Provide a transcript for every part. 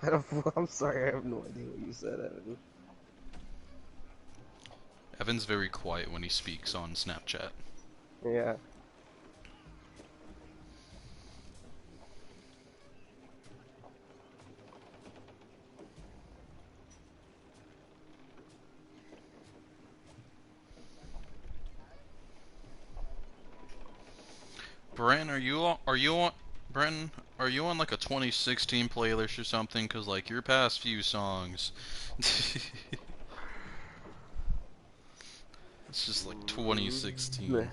I don't, I'm sorry, I have no idea what you said, Evan. Evan's very quiet when he speaks on Snapchat. Yeah. Bren, Bren, are you on like a 2016 playlist or something? Cause like your past few songs, it's just like Mm, 2016.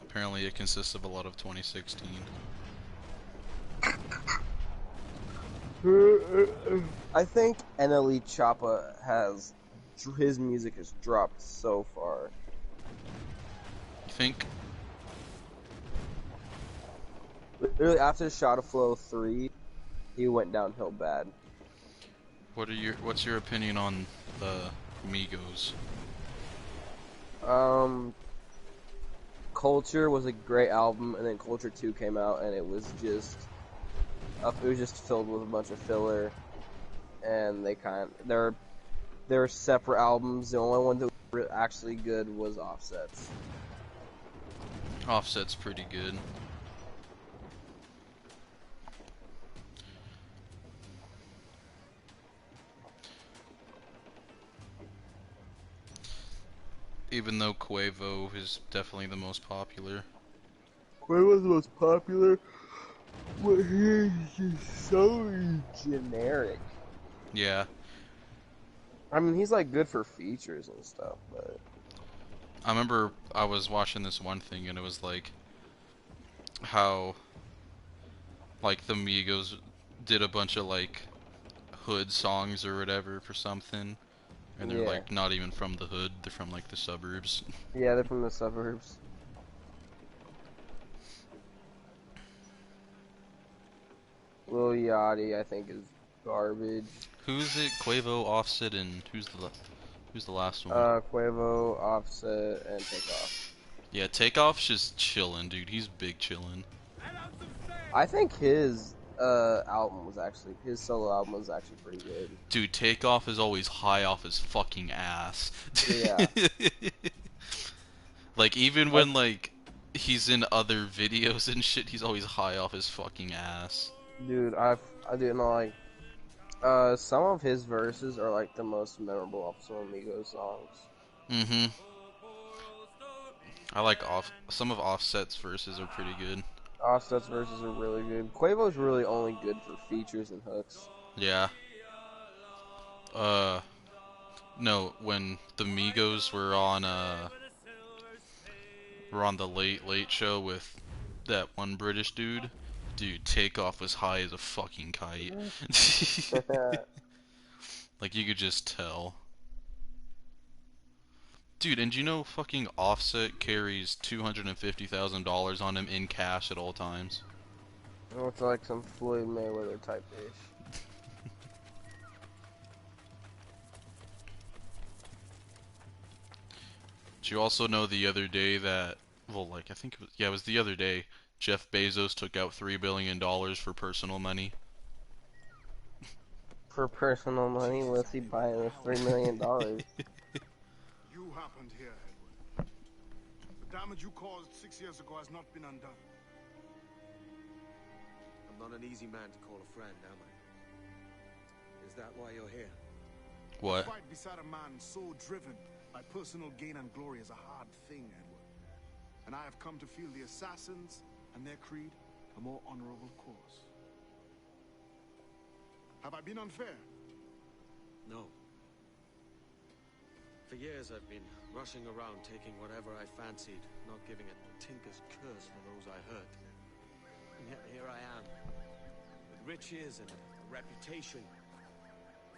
Apparently, it consists of a lot of 2016. I think NLE Choppa has his music has dropped so far. You think? Literally after Shot of Flow 3, he went downhill bad. What's your opinion on the Migos? Um, Culture was a great album, and then Culture 2 came out, and it was just filled with a bunch of filler, and they're separate albums. The only one that was actually good was Offset's. Offset's pretty good. Even though Quavo is definitely the most popular. Quavo's the most popular, but he's just so generic. Yeah, I mean, he's like good for features and stuff, but I remember I was watching this one thing and it was like how like the Migos did a bunch of like hood songs or whatever for something, and they're yeah, like not even from the hood, they're from like the suburbs. yeah, they're from the suburbs. Lil Yachty, I think, is garbage. Who's it? Quavo, Offset, and who's the last one? Quavo, Offset, and Takeoff. Yeah, Takeoff's just chillin', dude. He's big chillin'. I think his solo album was actually pretty good. Dude, Takeoff is always high off his fucking ass. Yeah, Like even like when like he's in other videos and shit, he's always high off his fucking ass. dude, I didn't know like some of his verses are like the most memorable of some Amigos songs. Mm-hmm. I like some of Offset's verses are pretty good. Offset's verses are really good. Quavo's really only good for features and hooks. Yeah. Uh, no, when the Migos were on the Late Late Show with that one British dude, dude, Takeoff was high as a fucking kite. Like you could just tell. Dude, and you know fucking Offset carries $250,000 on him in cash at all times? It's like some Floyd Mayweather type ish. Did you also know the other day that, well, like, I think it was, yeah, it was the other day, Jeff Bezos took out $3 billion for personal money? For personal money, what's he buying with $3 million? You happened here, Edward. The damage you caused 6 years ago has not been undone. I'm not an easy man to call a friend, am I? Is that why you're here? What? To fight beside a man so driven by personal gain and glory is a hard thing, Edward. And I have come to feel the assassins and their creed a more honorable course. Have I been unfair? No. For years I've been rushing around taking whatever I fancied, not giving a tinker's curse for those I hurt. And yet here I am, with riches and a reputation,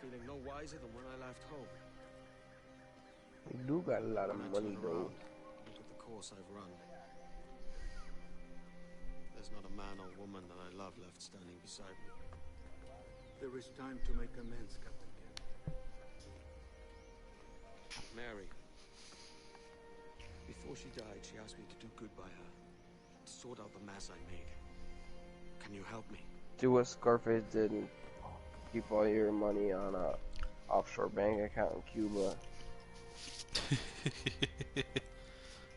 feeling no wiser than when I left home. You do got a lot of When I money, turn though. around, look at the course I've run. There's not a man or woman that I love left standing beside me. There is time to make amends, Captain. Mary. Before she died, she asked me to do good by her. To sort out the mess I made. Can you help me? Do what Scarface did and keep all your money on a offshore bank account in Cuba.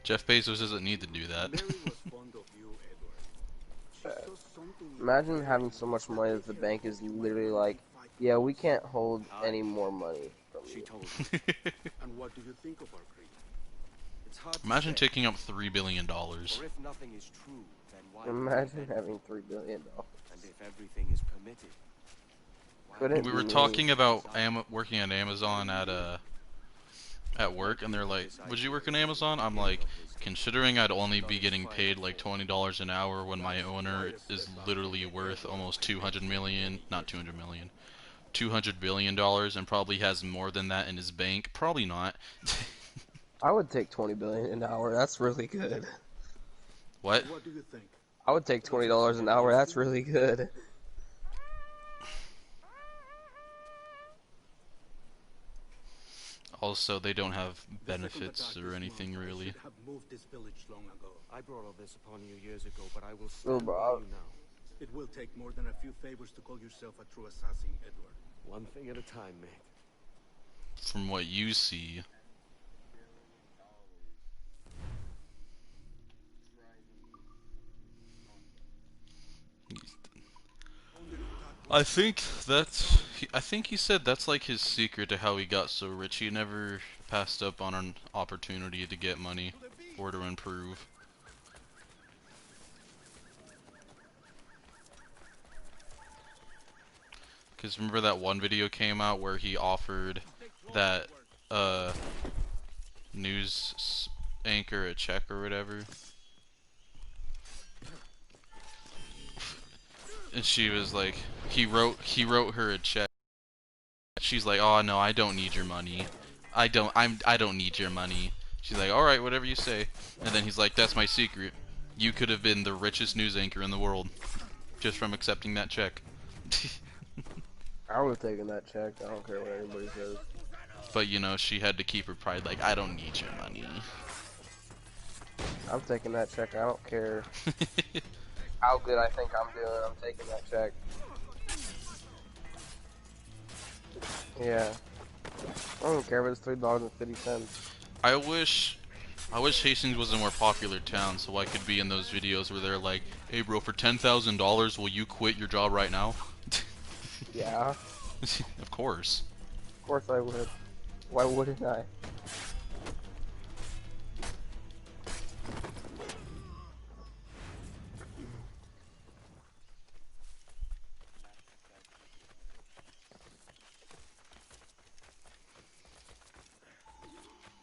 Jeff Bezos doesn't need to do that. Mary was fond of you, Edward. She saw something in Imagine you having so much money that the bank is literally like, yeah, we can't hold any more money from She you. told me. And what do you think of our creed? It's hard to Imagine say, taking up $3 billion. for if nothing is true, then why Imagine believe having anything? $3 billion. And if everything is permitted, why Couldn't We be were me. talking about working at Amazon at work, and they're like, would you work in Amazon? I'm like, considering I'd only be getting paid like $20 an hour when my owner is literally worth almost 200 million, not 200 million, $200 billion and probably has more than that in his bank. Probably not. I would take $20 billion an hour. That's really good. What? What do you think? I would take $20 an hour. That's really good. Also, they don't have The second benefits attack or is anything wrong. I really. should have moved this village long ago. I brought all this upon you years ago, but I will Oh, stand bro. by you now. It will take more than a few favors to call yourself a true assassin, Edward. One thing at a time, mate. From what you see. I think he said that's like his secret to how he got so rich. He never passed up on an opportunity to get money or to improve. Because remember that one video came out where he offered that news anchor a check or whatever? And she was like, he wrote her a check. She's like, "Oh no, I don't need your money. I don't need your money." She's like, "All right, whatever you say." And then he's like, "That's my secret. You could have been the richest news anchor in the world just from accepting that check." I would have taken that check. I don't care what anybody says. But you know, she had to keep her pride. Like, I don't need your money. I'm taking that check. I don't care how good I think I'm doing. I'm taking that check. Yeah. I don't care if it's $3.50. I wish Hastings was a more popular town so I could be in those videos where they're like, "Hey bro, for $10,000, will you quit your job right now?" Yeah. Of course. Of course I would. Why wouldn't I?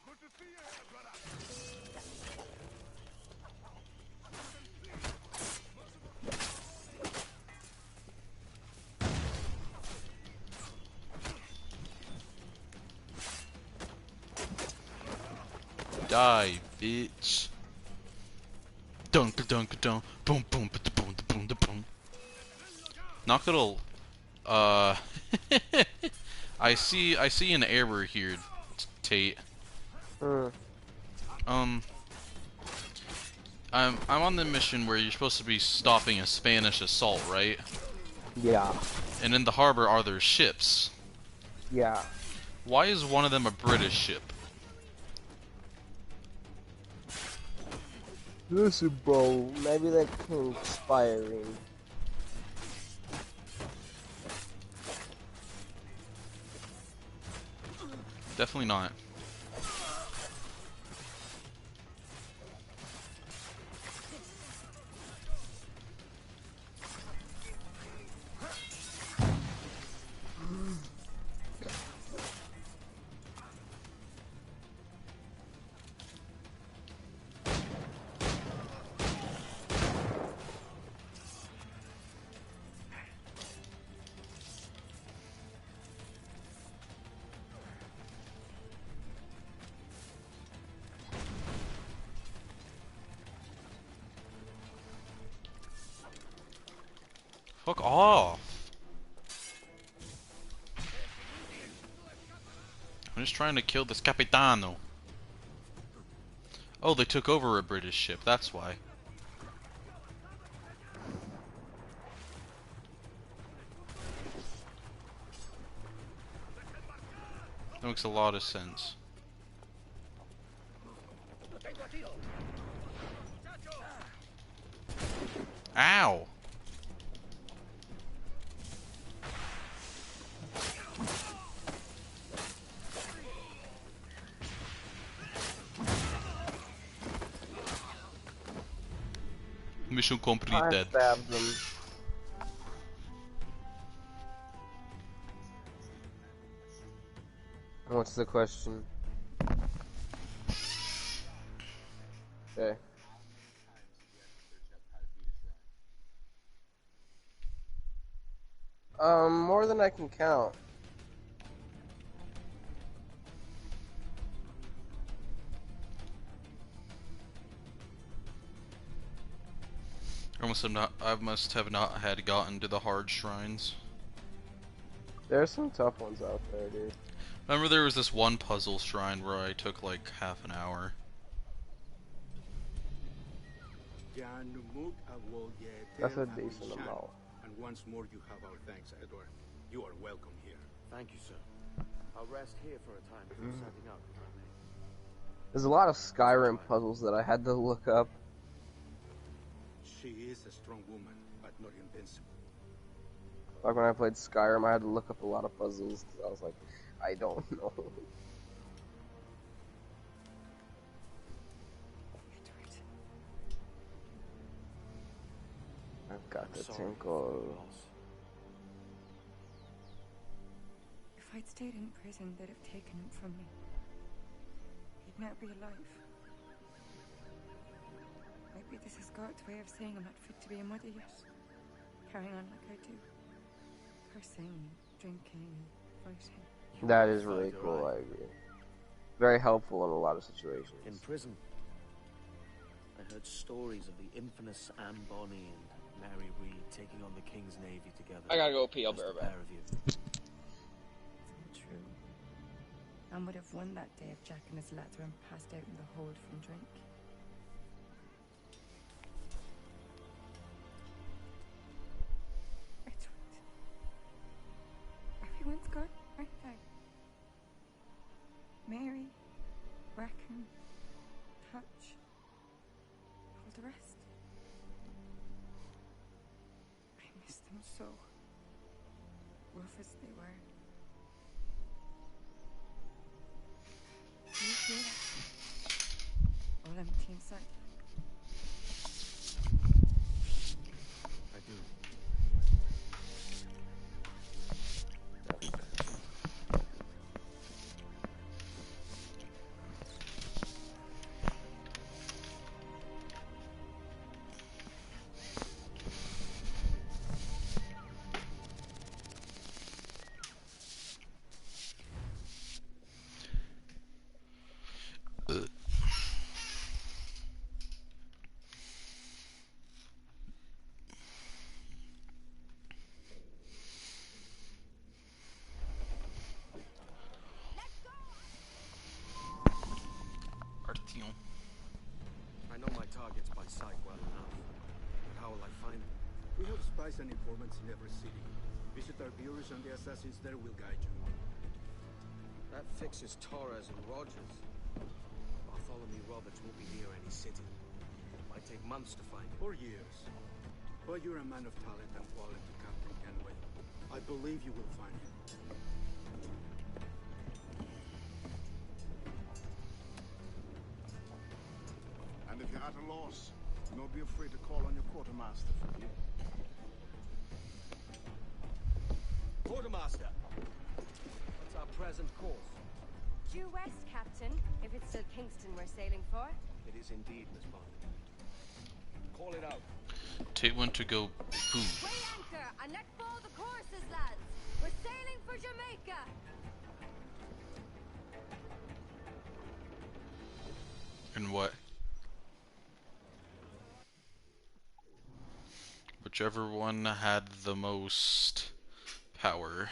Good to see you here, brother. Die, bitch. Dunk dunk dunk. Boom boom boom boom boom. Not gonna. I see an error here, Tate. Hmm. I'm on the mission where you're supposed to be stopping a Spanish assault, right? Yeah. And in the harbor are there ships. Yeah. Why is one of them a British ship? Listen, bro. Maybe they're conspiring. Definitely not. Fuck off. I'm just trying to kill this Capitano. Oh, they took over a British ship, that's why. That makes a lot of sense. Ow! Mission I completed. stabbed them. What's the question? Okay. More than I can count. I must have not had gotten to the hard shrines. There's some tough ones out there, dude. Remember there was this one puzzle shrine where I took like half an hour. That's a decent amount. And once more you have our thanks, Edward. You are welcome here. Thank you, sir. I'll rest here for a time before setting out, if I may. There's a lot of Skyrim puzzles that I had to look up. She is a strong woman, but not invincible. Like when I played Skyrim, I had to look up a lot of puzzles because I was like, I don't know. I've got the Sorry tinkle. for your loss. If I'd stayed in prison, they'd have taken him from me. He'd now be alive. Maybe this is God's way of saying I'm not fit to be a mother yet. Carrying on like I do. Cursing, drinking, fighting. That is really cool, I agree. Very helpful in a lot of situations. In prison, I heard stories of the infamous Anne Bonny and Mary Read taking on the King's Navy together. I gotta go pee, I'll be Just right the back. pair of you. It's all true. Anne would have won that day if Jack and his lads weren't passed out in the hold from drink. Everyone's gone, aren't they? Mary, Rackham, Touch, all the rest. I miss them so. Rough as they were. Do you hear that? All empty inside. I do. Artyom. I know my targets by sight well enough. But how will I find them? We have spies and informants in every city. Visit our bureaus and the assassins there will guide you. That fixes Torres and Rogers. Bartholomew Roberts won't be near any city. Might take months to find him. For years. But you're a man of talent and quality, Captain Kenway. I believe you will find him. And if you're at a loss, don't be afraid to call on your quartermaster for me. Quartermaster! What's our present course? Due west, Captain, if it's still Kingston we're sailing for. It is indeed, Miss Bond. Call it out. Take one to go boom. Weigh anchor and let fall the courses, lads. We're sailing for Jamaica. And what? Whichever one had the most power.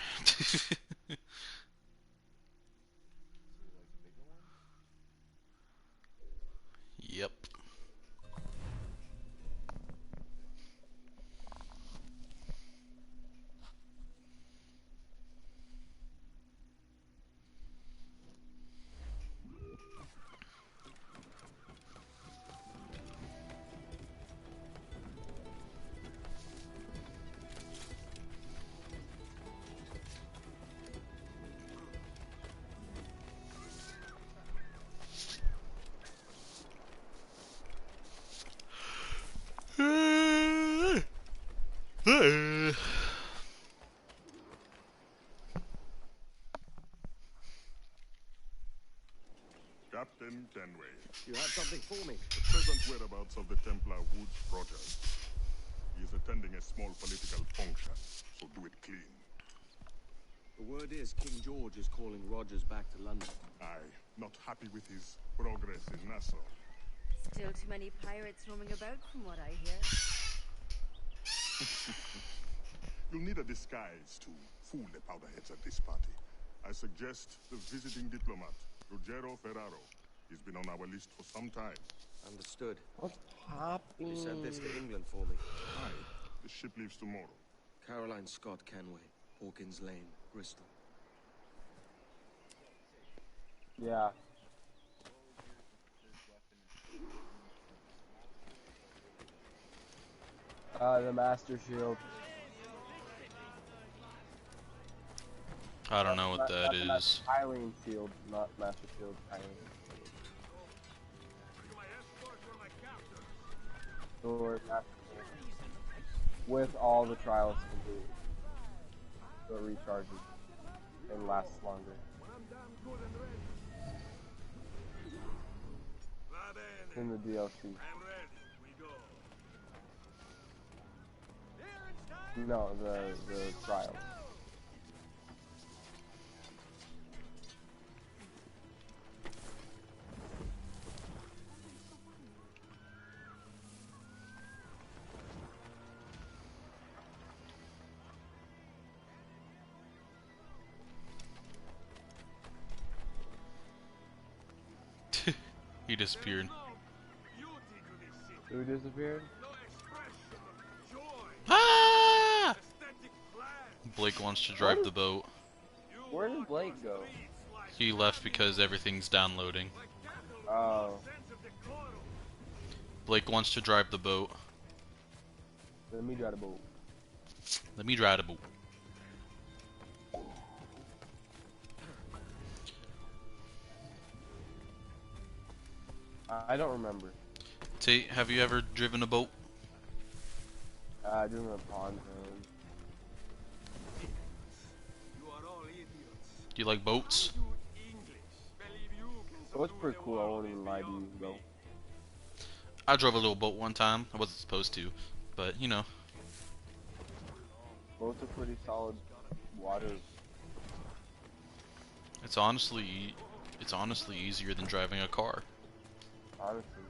Captain Kenway. You have something for me? The present whereabouts of the Templar Woods Rogers. He is attending a small political function, so do it clean. The word is King George is calling Rogers back to London. Aye, not happy with his progress in Nassau. Still too many pirates roaming about, from what I hear. You'll need a disguise to fool the powderheads at this party. I suggest the visiting diplomat, Ruggiero Ferraro. He's been on our list for some time. Understood. What's popping? You sent this to England for me. Aye, the ship leaves tomorrow. Caroline Scott Kenway, Hawkins Lane, Bristol. Yeah. The Master Shield. I don't know what that is. Eileen Shield, not Master Shield. Eileen. Sword, Master Shield. With all the trials complete. So it recharges and lasts longer. It's in the DLC. No, the trials. He disappeared. Who disappeared? Ah! Blake wants to drive the boat. Where did Blake go? He left because everything's downloading. Oh. Blake wants to drive the boat. Let me drive the boat. Let me drive the boat. I don't remember. Tate, have you ever driven a boat? Doing a pond zone. Do you like boats? So it's pretty cool, I won't even lie to you, though. I drove a little boat one time. I wasn't supposed to, but you know. Boats are pretty solid water. It's honestly easier than driving a car. Honestly.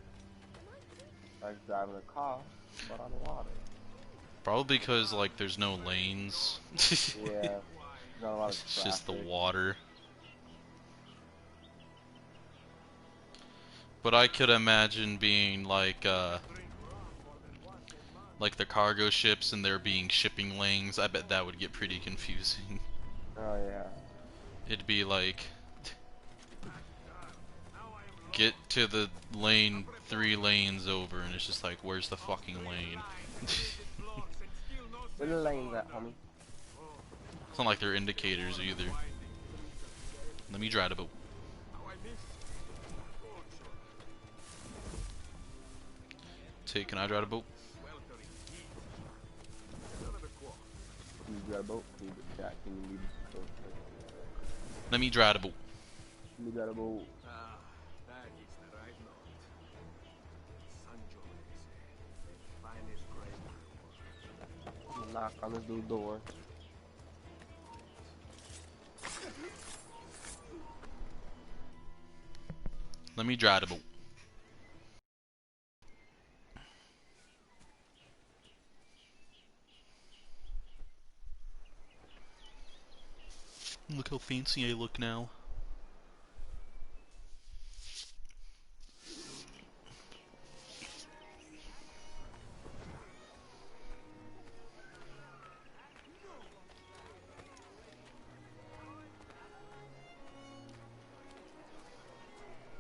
Like driving a car, but on the water. Probably because like there's no lanes. Yeah. Not a lot of It's just the traffic. water. But I could imagine being like the cargo ships and there being shipping lanes. I bet that would get pretty confusing. Oh yeah. It'd be like get to the lane 3 lanes over and it's just like where's the fucking lane? Where the lane's at, homie? It's not like they're indicators either. Let me drive the boat. Say, can I drive a boat? Can you drive a boat? Can you Jack, can you lead us to go? Let me drive the boat. Can you drive a boat? Ah, that is the right note. Sangiovese. Finest grave. I'm gonna knock on this little door. Let me drive the boat. Look how fancy I look now.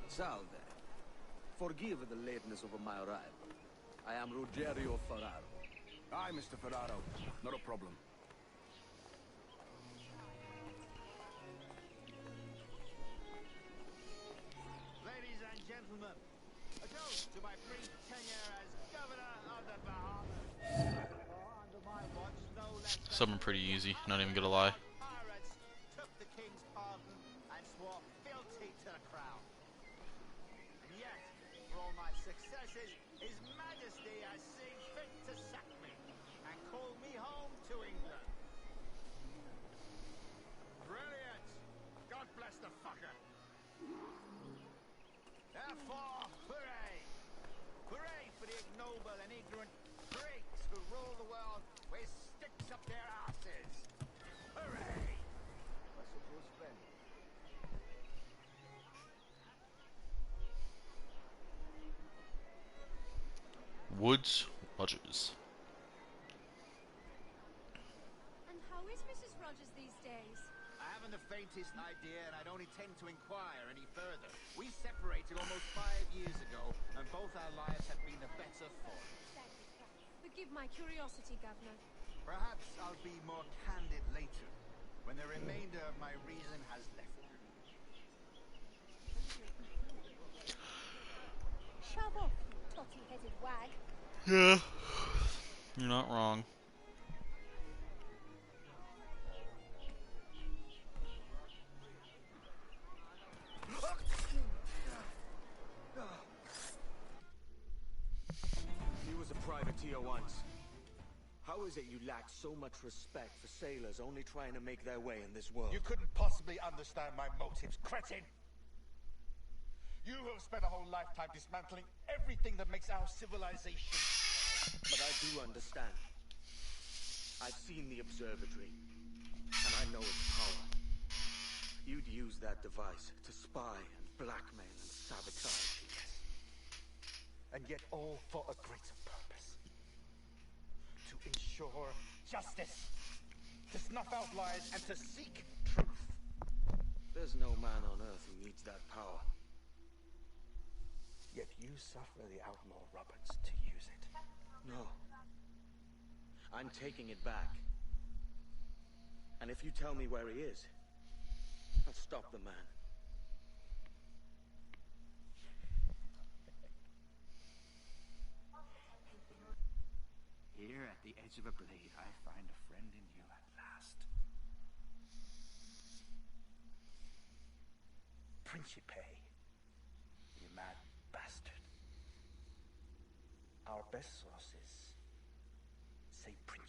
Salve. Forgive the lateness of my arrival. I am Ruggiero Ferraro. Aye, Mr. Ferraro. Not a problem. Ladies and gentlemen, a toast to my brief tenure as governor of the Bahamas. Under my watch, no less than Some are pretty easy, not even gonna lie. pirates took the king's pardon and swore fealty to the crown. yet. For all my successes, His Majesty has seen fit to sack me and call me home to England. Brilliant! God bless the fucker. Therefore, hooray! Hooray for the ignoble and ignorant prigs who rule the world with sticks up their asses! Hooray! What's supposed to spend? Woods Rogers. And how is Mrs. Rogers these days? I haven't the faintest idea, and I don't intend to inquire any further. We separated almost 5 years ago, and both our lives have been the better for it. Forgive my curiosity, Governor. Perhaps I'll be more candid later, when the remainder of my reason has left me. Shove off, you totty-headed wag. Yeah. You're not wrong. He was a privateer once. How is it you lack so much respect for sailors only trying to make their way in this world? You couldn't possibly understand my motives, cretin! You have spent a whole lifetime dismantling everything that makes our civilization. But I do understand. I've seen the observatory, and I know its power. You'd use that device to spy and blackmail and sabotage. And yet all for a greater purpose. To ensure justice, to snuff out lies, and to seek truth. There's no man on earth who needs that power. Yet you suffer the Outlaw Roberts to use it. No. I'm taking it back. And if you tell me where he is, I'll stop the man. Here at the edge of a blade, I find a friend in you at last. Principe, you mad bastard. Our best sources say Principe.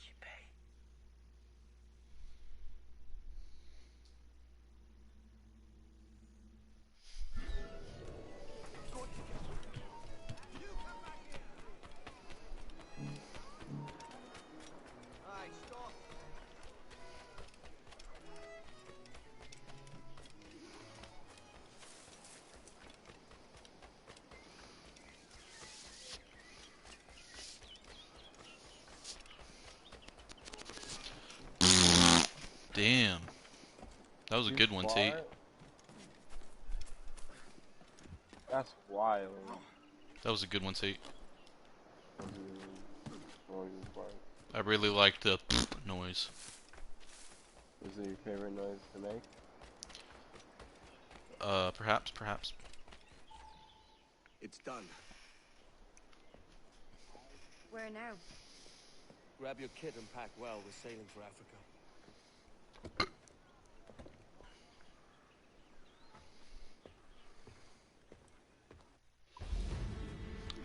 You come back here! Alright, stop. Damn. That was a good one, Tate. That's wild. That was a good one, Tate. What I really liked the noise. is it your favorite noise to make? Perhaps. It's done. Where now? Grab your kit and pack well. We're sailing for Africa.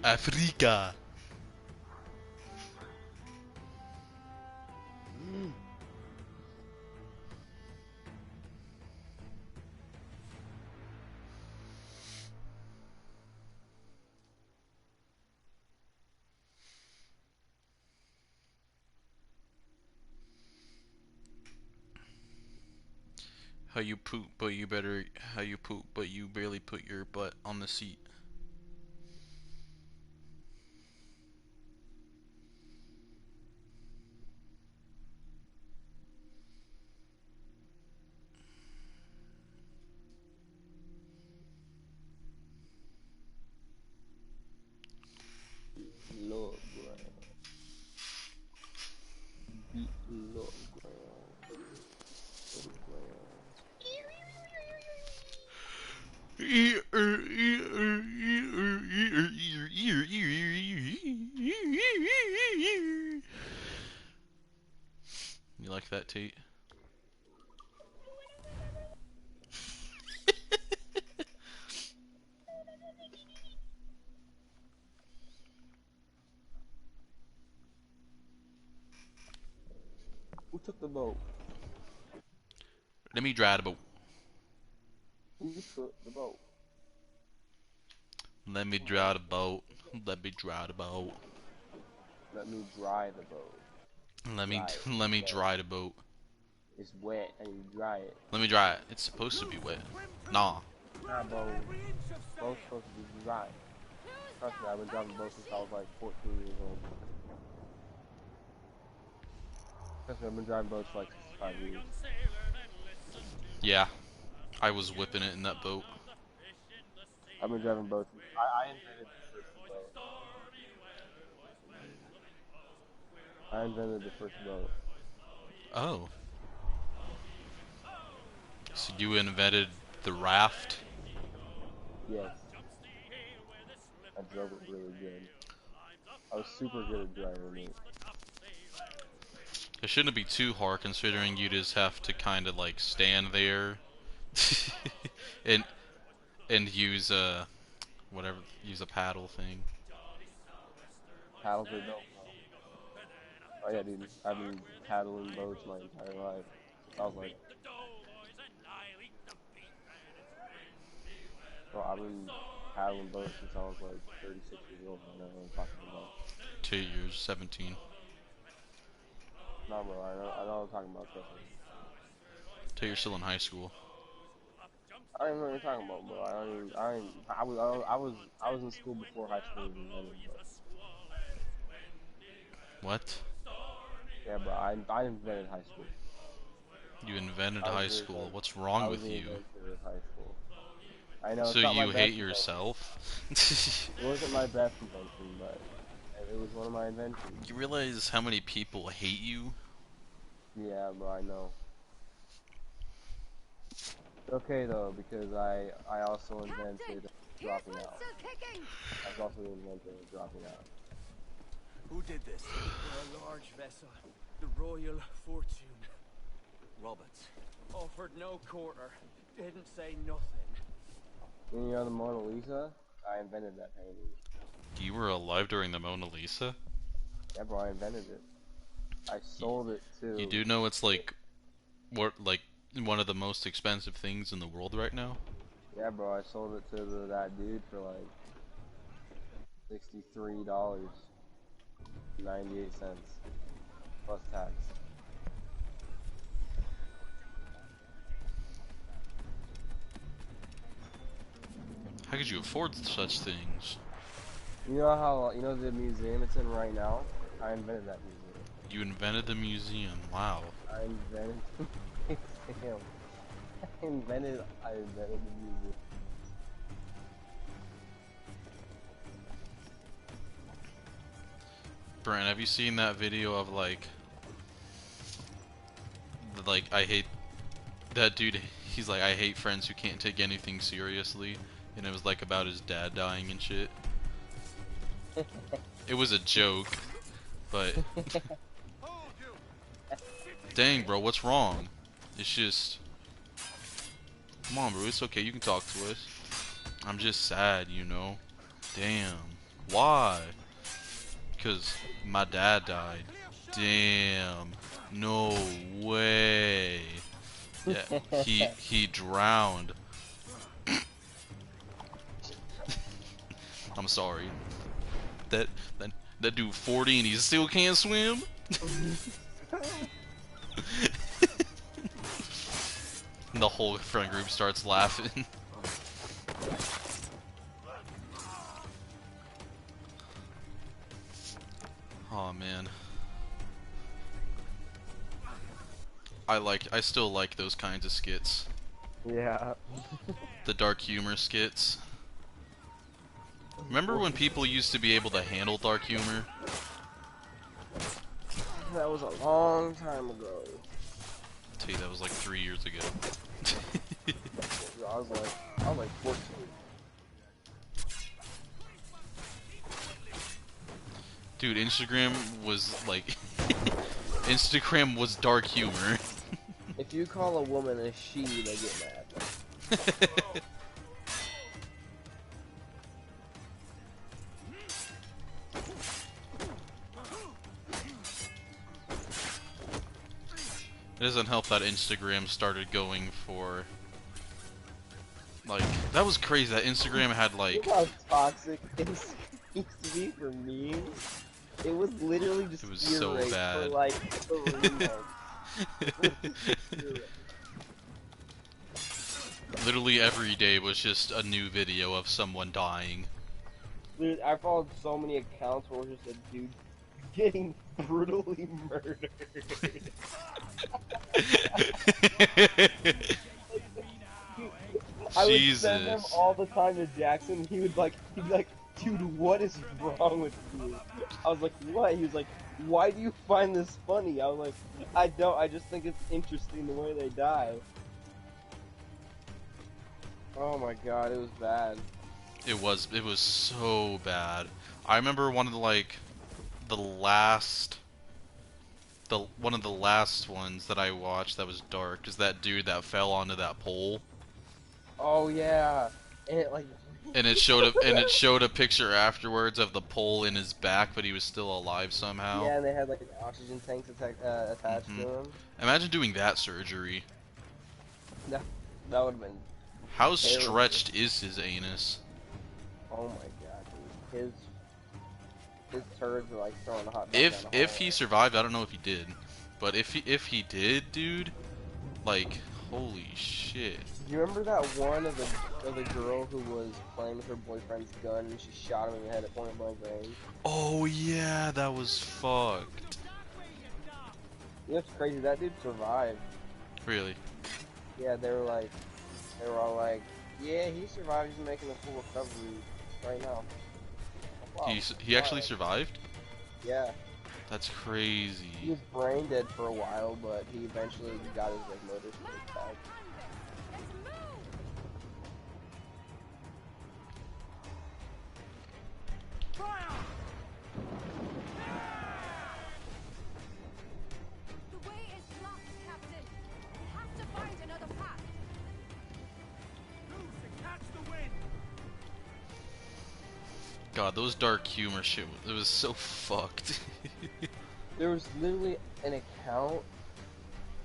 Africa. How you poop, but you barely put your butt on the seat. Lord ground. Beat Lord ground. Lord ground. You like that, Tate? took the boat? Let me drive the boat. Who took the boat? Let me drive the boat. Let me drive the boat. Let me dry the boat. Let me Dry it. let me Wet. dry the boat. It's wet and you dry it. Let me dry it. It's supposed to be wet. Nah. Nah, bro. Boat's supposed to be dry. Trust me, I've been driving boats since I was like 14 years old. Trust me, I've been driving boats for like 65 years. Yeah. I was whipping it in that boat. I've been driving boats. I invented the first boat. I invented the first boat. Oh. So you invented the raft? Yes. I drove it really good. I was super good at driving it. It shouldn't be too hard considering you just have to kind of like stand there and use whatever, use a paddle thing. Paddles are dope, bro. Oh yeah, dude. I've been paddling boats my entire life. I was like, bro, I've been paddling boats since I was like 36 years old. I know what I'm talking about. 2 years, 17. No, bro, I know what I'm talking about, trust me. Till you're still in high school. I don't even know what you're talking about, bro. I was in school before high school was invented, bro. What? Yeah, bro, I invented high school. You invented I was high the school. inventor. What's I wrong was with the you? inventor of high school. I know, So it's not my you hate best invention. yourself? It wasn't my best invention, but it was one of my inventions. You realize how many people hate you? Yeah, bro, I know. It's okay though, because I also invented Here's dropping one out. still kicking. I was also the inventor of dropping out. Who did this? For a large vessel, the Royal Fortune. Roberts. Offered no quarter. Didn't say nothing. You know the Mona Lisa? I invented that painting. You were alive during the Mona Lisa? Yeah, bro, I invented it. I sold it You to... do know it's like one of the most expensive things in the world right now? Yeah, bro, I sold it to that dude for like $63.98 plus tax. How could you afford such things? You know how, you know the museum it's in right now? I invented that museum. You invented the museum. Wow. I invented the museum. I invented the museum. Brent, have you seen that video of like I hate that dude? He's like, I hate friends who can't take anything seriously, and it was like about his dad dying and shit. It was a joke, but dang, bro, what's wrong? It's just, come on, bro, it's okay, you can talk to us. I'm just sad, you know. Damn, why? Because my dad died. Damn, no way. Yeah, he drowned. I'm sorry. That that dude 40 and he still can't swim? And the whole friend group starts laughing. Oh man. I still like those kinds of skits. Yeah. The dark humor skits. Remember when people used to be able to handle dark humor? That was a long time ago. Tell you, that was like 3 years ago. I was like 14. Dude, Instagram was like Instagram was dark humor. If you call a woman a she, they get mad. It doesn't help that Instagram started going for like that was crazy. That Instagram had like Look how toxic it used to be for memes. It was literally just it was ear so rape for bad. like 3 months. It was just ear rape. Literally every day was just a new video of someone dying. Dude, I followed so many accounts where it was just a dude getting brutally murdered. I would send them Jesus. all the time to Jackson. He'd be like, dude, what is wrong with you? I was like, what? He was like, why do you find this funny? I was like, I don't. I just think it's interesting the way they die. Oh my god, it was bad. It was so bad. I remember one of the like the last one of the last ones that I watched that was dark is that dude that fell onto that pole. Oh yeah, and it like. And it showed a picture afterwards of the pole in his back, but he was still alive somehow. Yeah, and they had like oxygen tanks attached hmm to him. Imagine doing that surgery. That that would have been How terrible. stretched is his anus? Oh my god, dude. His turds were like throwing a hot dog down the If he hallway. survived, I don't know if he did, but if he did, dude, like holy shit. Do you remember that one of the girl who was playing with her boyfriend's gun and she shot him in the head at point blank range? Oh yeah, that was fucked. You know what's crazy? That dude survived. Really? Yeah, they were all like, yeah, he survived. He's making a full recovery right now. Wow, He actually wow. survived? Yeah, That's he crazy. was brain dead for a while, but he eventually got his like motor skills back. The way is blocked, Captain. We have to find another path. God, those dark humor shit, it was so fucked. There was literally an account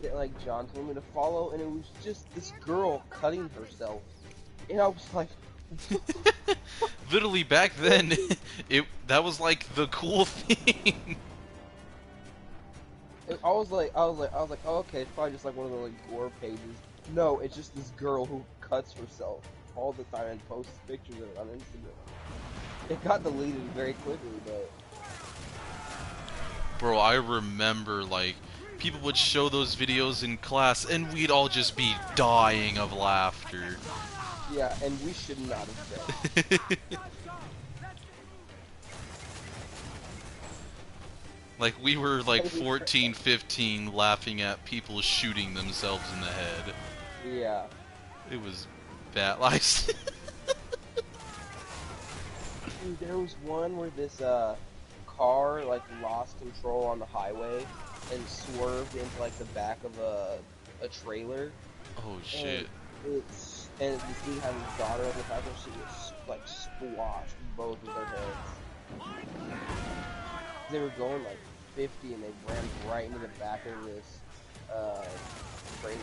that like John told me to follow, and it was just this girl cutting herself, and I was like, Literally back then, that was like the cool thing. I was like, oh, okay, it's probably just like one of the like gore pages. No, it's just this girl who cuts herself all the time and posts pictures of it on Instagram. It got deleted very quickly, but Bro, I remember like people would show those videos in class and we'd all just be dying of laughter. yeah, and we should not have been. Like we were like 14, 15 laughing at people shooting themselves in the head. Yeah. It was bad. Like Dude, there was one where this car like lost control on the highway and swerved into like the back of a trailer. oh shit. And this dude had his daughter on the back and she was like squashed both of their heads. They were going like 50 and they ran right into the back of this trailer.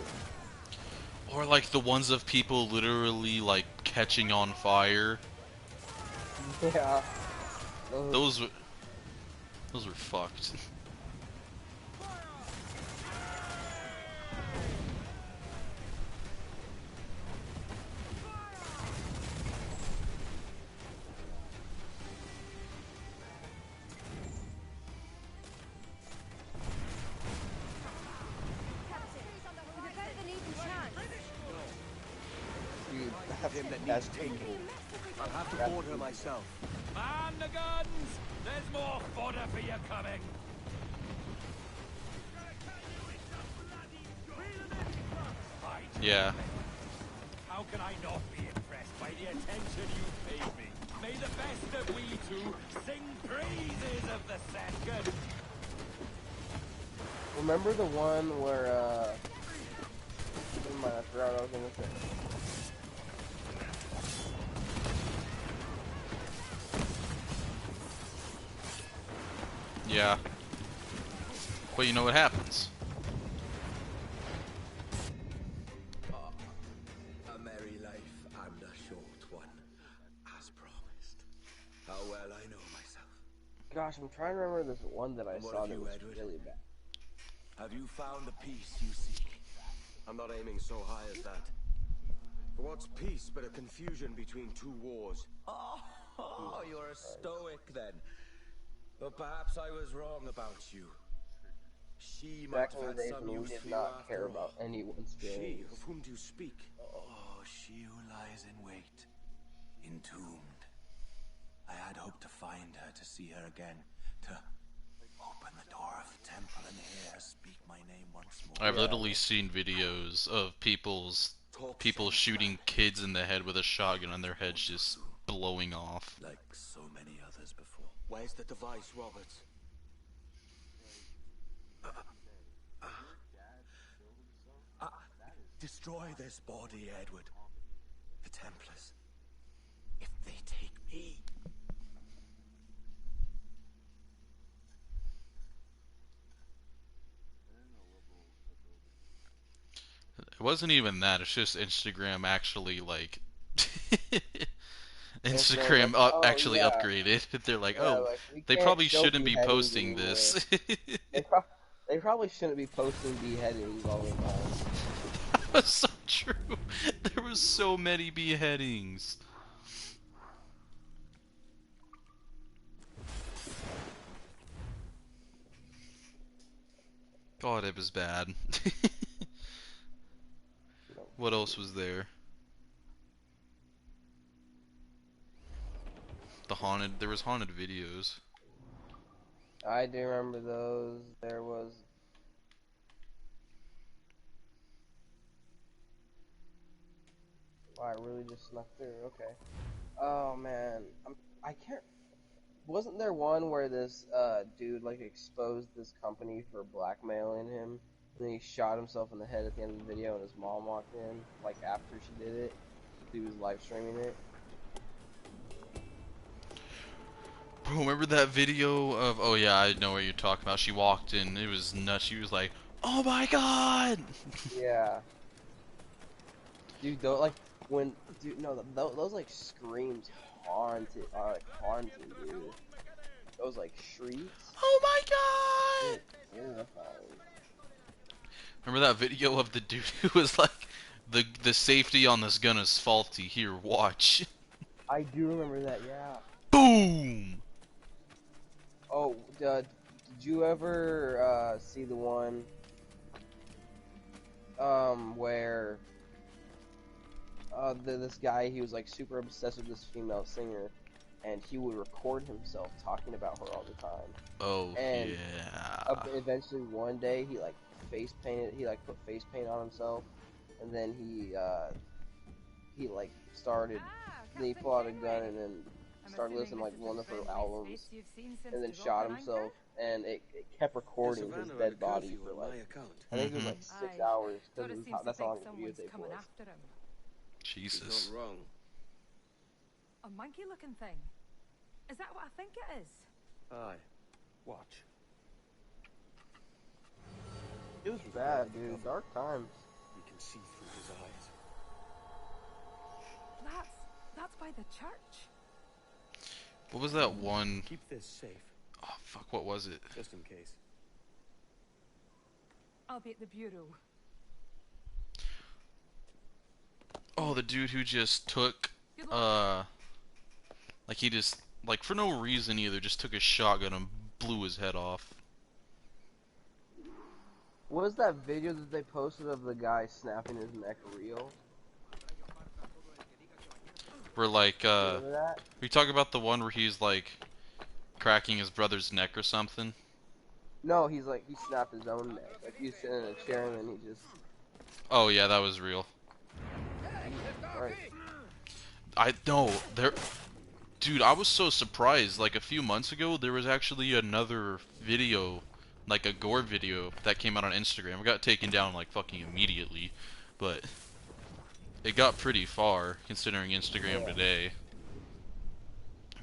Or like the ones of people literally like catching on fire. Yeah. Those were fucked. We prevent an even chance. Dude, Him that that's needs taking. evil. I'll have to That's board her evil. myself. Man the guns! There's more fodder for you coming! Yeah. How can I not be impressed by the attention you paid me? May the best of we two sing praises of the second! Remember the one where never mind, I forgot what I was gonna say. Yeah. But you know what happens? one, as promised. How well I know myself. Gosh, I'm trying to remember this one that I And what saw of that you, was Edward? really bad. Have you found the peace you seek? I'm not aiming so high as that. For what's peace but a confusion between two wars? Oh, you're a stoic then. But perhaps I was wrong about you. She might Back have in the had days some when we use did for you not care after about all. anyone's She, feelings. of whom do you speak? Oh, she who lies in wait, entombed. I had hoped to find her, to see her again, to open the door of the temple and hear her speak my name once more. I've Yeah. literally seen videos of people Talk shooting back. kids in the head with a shotgun and their heads just blowing off. Like so many others before. Where's the device, Roberts? Destroy this body, Edward. The Templars. If they take me. It wasn't even that. It's just Instagram actually like Instagram's Instagram like, oh actually yeah, upgraded. They're like, yeah, oh, like we they can't probably show shouldn't be beheadings posting anymore. this. They, pro- they probably shouldn't be posting beheadings all the time. That's so true. There was so many beheadings. God, it was bad. What else was there? There was haunted videos. I do remember those. There was. Wow, I really just snuck through. Okay. Oh man, I can't. Wasn't there one where this dude like exposed this company for blackmailing him, and then he shot himself in the head at the end of the video, and his mom walked in like after she did it. He was live streaming it. Bro, remember that video of, oh yeah, I know what you're talking about. She walked in, it was nuts. She was like, oh my god! Yeah. Dude, though, like when no, those like screams haunted, are like haunted, dude. Those like shrieks, Oh my god! they're terrifying. Remember that video of the dude who was like, the safety on this gun is faulty. Here, watch. I do remember that. Yeah. Boom! Oh, did you ever see the one where this guy, he was like super obsessed with this female singer, and he would record himself talking about her all the time. Oh, And yeah. eventually one day he like put face paint on himself, and then he like started, then he pulled out a gun and then started listening to like one of her albums, and then shot himself, and it kept recording his Savannah had dead a body curfew for on my like, account. I think it was like 6 hours, because that's how long the videotape was. He's Jesus. not wrong. A monkey-looking thing. Is that what I think it is? Aye. Watch. It was bad, dude. Dark times. You can see through his eyes. That's by the church. What was that one? Keep this safe, Oh, fuck, what was it? just in case. I'll be at the bureau. Oh, the dude who just took, like he just, like for no reason either, just took a shotgun and blew his head off. Was that video that they posted of the guy snapping his neck real? Where like, Remember that? we talk about the one where he's like cracking his brother's neck or something? No, he snapped his own neck. Like he was sitting in a chair and then he just. Oh yeah, that was real. Right. I know there, dude. I was so surprised. Like a few months ago, there was actually another video, like a gore video that came out on Instagram. It got taken down like fucking immediately, but it got pretty far considering Instagram today.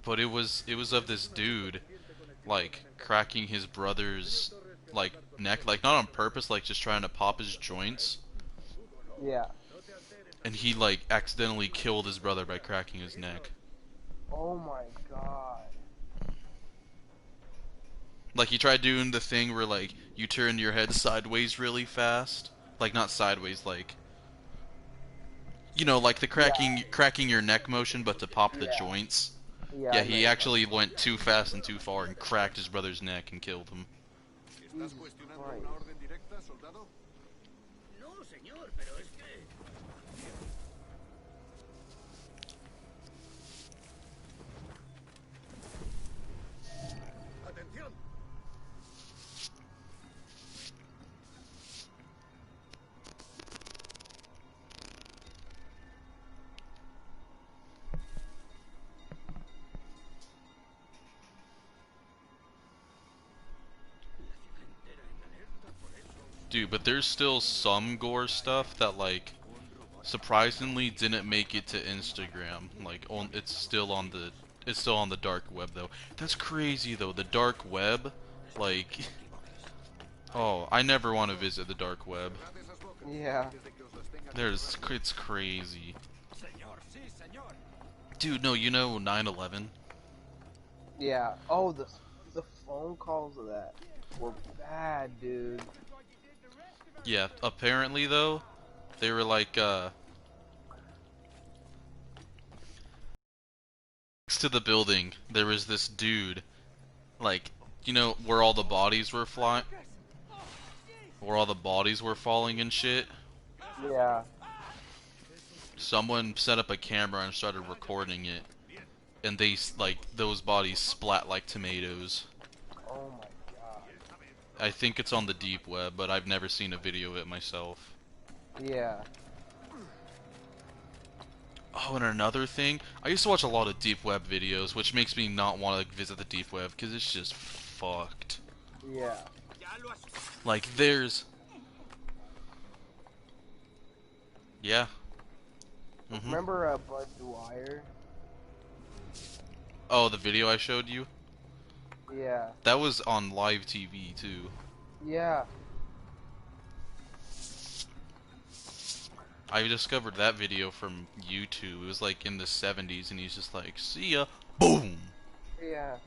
But it was of this dude, like cracking his brother's like neck, like not on purpose, like just trying to pop his joints. Yeah. and he like accidentally killed his brother by cracking his neck. Oh my god. Like he tried doing the thing where like you turn your head sideways really fast, like not sideways, like like the cracking your neck motion, but to pop the Yeah. joints. Yeah, Yeah, I know he you're talking actually about. went too fast and too far and cracked his brother's neck and killed him. Jesus Christ. No, señor, pero es que... Atención. Dude, but there's still some gore stuff that like surprisingly didn't make it to Instagram. Like it's still on the dark web though. That's crazy though. The dark web, like oh, I never want to visit the dark web. Yeah. It's crazy. Dude, no, you know 9/11? Yeah. Oh, the phone calls of that were bad, dude. Yeah, apparently though, they were like next to the building, there was this dude, like, where all the bodies were where all the bodies were falling and shit. Yeah. Someone set up a camera and started recording it, and like, those bodies splat like tomatoes. Oh my god. I think it's on the deep web, but I've never seen a video of it myself. Yeah. Oh, and another thing, I used to watch a lot of deep web videos, which makes me not want to visit the deep web, because it's just fucked. Yeah. Like, there's... Yeah. Remember Bud Dwyer? Oh, the video I showed you? Yeah. That was on live TV, too. Yeah. I discovered that video from YouTube. It was like in the 70s, and he's just like, see ya, boom! Yeah.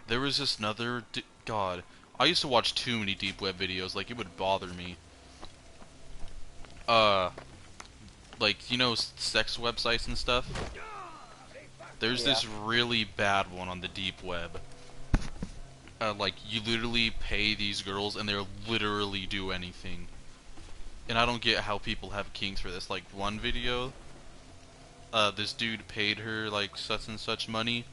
There was this another... God, I used to watch too many deep web videos, like, it would bother me. Like, sex websites and stuff? There's this really bad one on the deep web. Like, you literally pay these girls, and they'll literally do anything. And I don't get how people have kinks for this. Like, one video, this dude paid her, like, such and such money.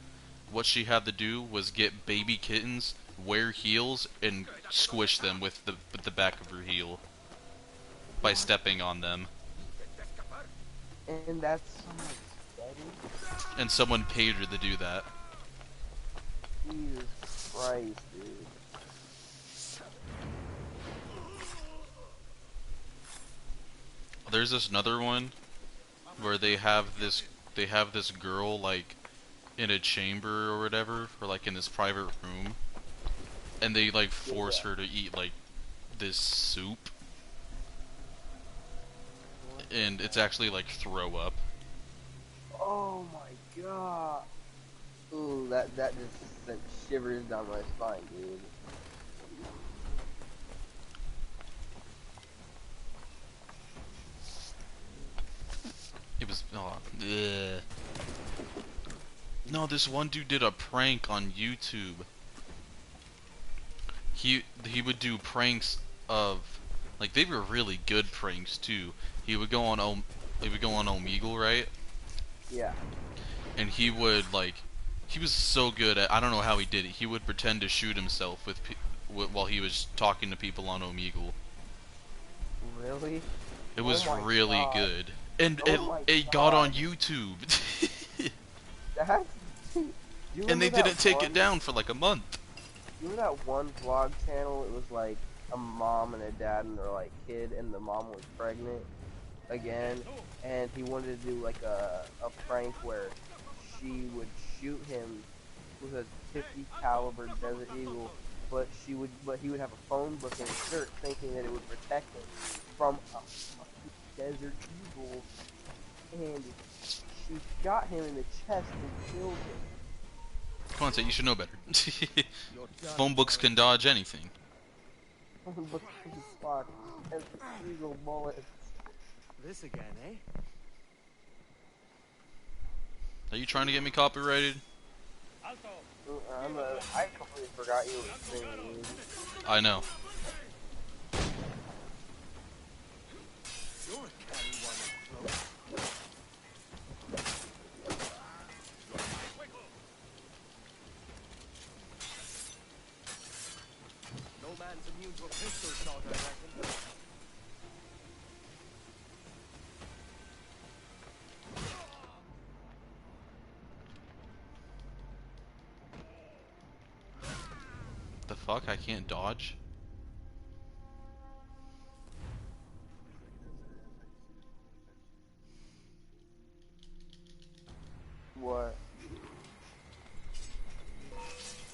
What she had to do was get baby kittens, wear heels, and squish them with the back of her heel. By stepping on them. And that's so much better. And someone paid her to do that. Jesus Christ, dude. There's this another one where they have this girl like in a chamber or whatever, or like in this private room, and they like force her to eat like this soup, and it's actually like throw up. Oh my god. Ooh, that just sent shivers down my spine, dude. It was No, this one dude did a prank on YouTube. He would do pranks of, like, they were really good pranks too. He would go on Omegle, right? Yeah. And he would he was so good at, I don't know how he did it. He would pretend to shoot himself while he was talking to people on Omegle. Really? It was really God. good, and Oh it got on YouTube. That's... And they didn't take it down for like a month. You remember that one vlog channel? It was like a mom and a dad and their like kid, and the mom was pregnant again, and he wanted to do like a prank where she would shoot him with a 50 caliber Desert Eagle but he would have a phone book in his shirt, thinking that it would protect him from a fucking desert eagle, and she shot him in the chest and killed him. Come on, say you should know better. You're done, Phone books can dodge anything. Phone book is fuck. Desert eagle bullets. This again, eh? Are you trying to get me copyrighted? I completely forgot you were streaming. I know. You're a carry one up close. No man's immune to a pistol shot, I reckon. The fuck? I can't dodge? What?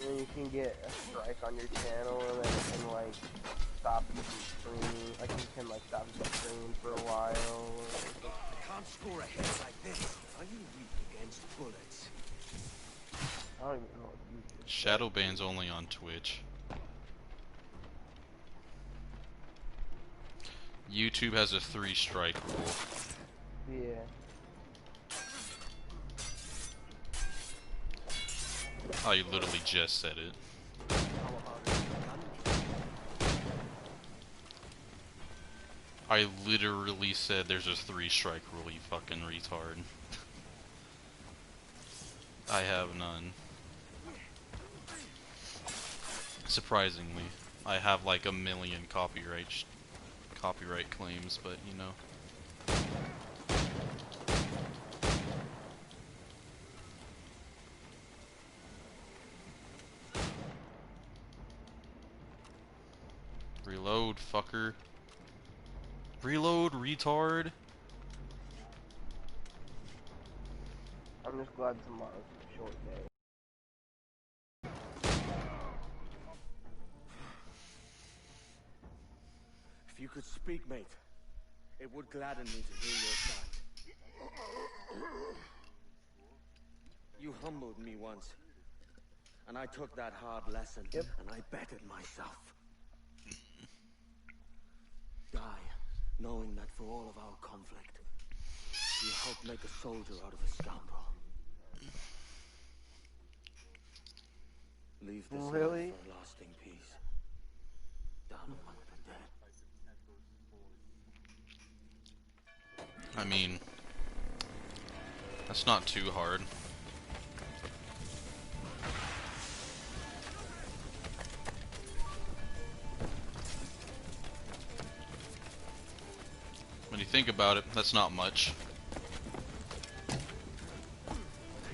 And you can get a strike on your channel, and then it can like stop you from streaming. Like you can like stop you from streaming for a while. I can't score a hit like this. Are you weak against bullets? I don't even know what you just Shadow ban's only on Twitch. YouTube has a 3-strike rule. Yeah. Oh, you literally just said it. I literally said there's a 3-strike rule, you fucking retard. I have none. Surprisingly, I have like a million copyright claims, but you know. Reload, fucker. Reload, retard. I'm just glad tomorrow's a short day. If you could speak, mate, it would gladden me to hear your side. You humbled me once, and I took that hard lesson, and I bettered myself. Die, knowing that for all of our conflict, you helped make a soldier out of a scoundrel. Leave this Really? life for lasting peace. Down among the dead. I mean, that's not too hard. When you think about it, that's not much.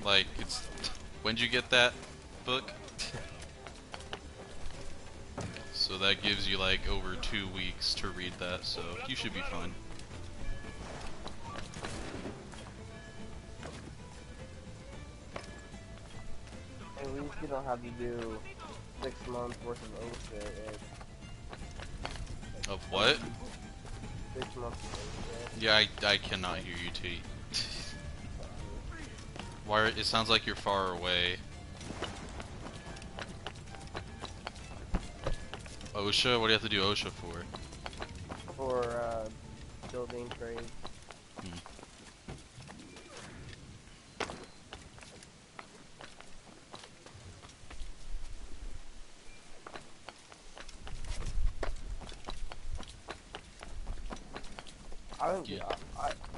Like, it's... When'd you get that book? So that gives you like over 2 weeks to read that, so you should be fine. At least you don't have to do 6 months worth of OSHA. Of what? 6 months of OSHA. Yeah, I cannot hear you, T. Why? It sounds like you're far away. OSHA? What do you have to do OSHA for? For building trades.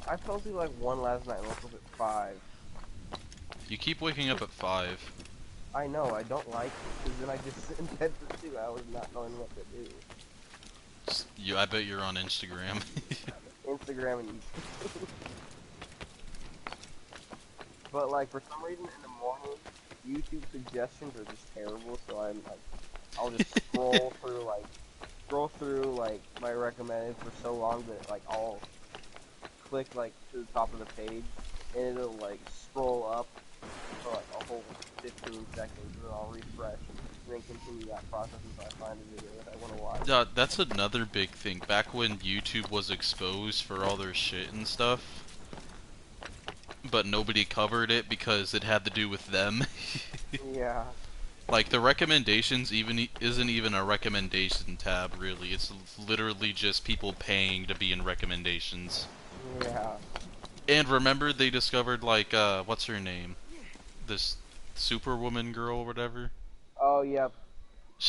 I fell asleep like 1 last night and woke up at 5. You keep waking up at 5. I know, I don't like it, because then I just sit in bed for 2 hours not knowing what to do. I bet you're on Instagram. Instagram and YouTube. But like, for some reason in the morning, YouTube suggestions are just terrible, so I'm like, I'll just scroll through like my recommended for so long that like I'll click like to the top of the page, and it'll like scroll up for like a whole 15 seconds, and then I'll refresh. and then continue that process until I find a video that I want to watch. Yeah, that's another big thing. Back when YouTube was exposed for all their shit and stuff, but nobody covered it because it had to do with them. Yeah. Like, the recommendations isn't even a recommendation tab, really. It's literally just people paying to be in recommendations. Yeah. And remember, they discovered, like, what's her name? This Superwoman girl or whatever? Oh, yep.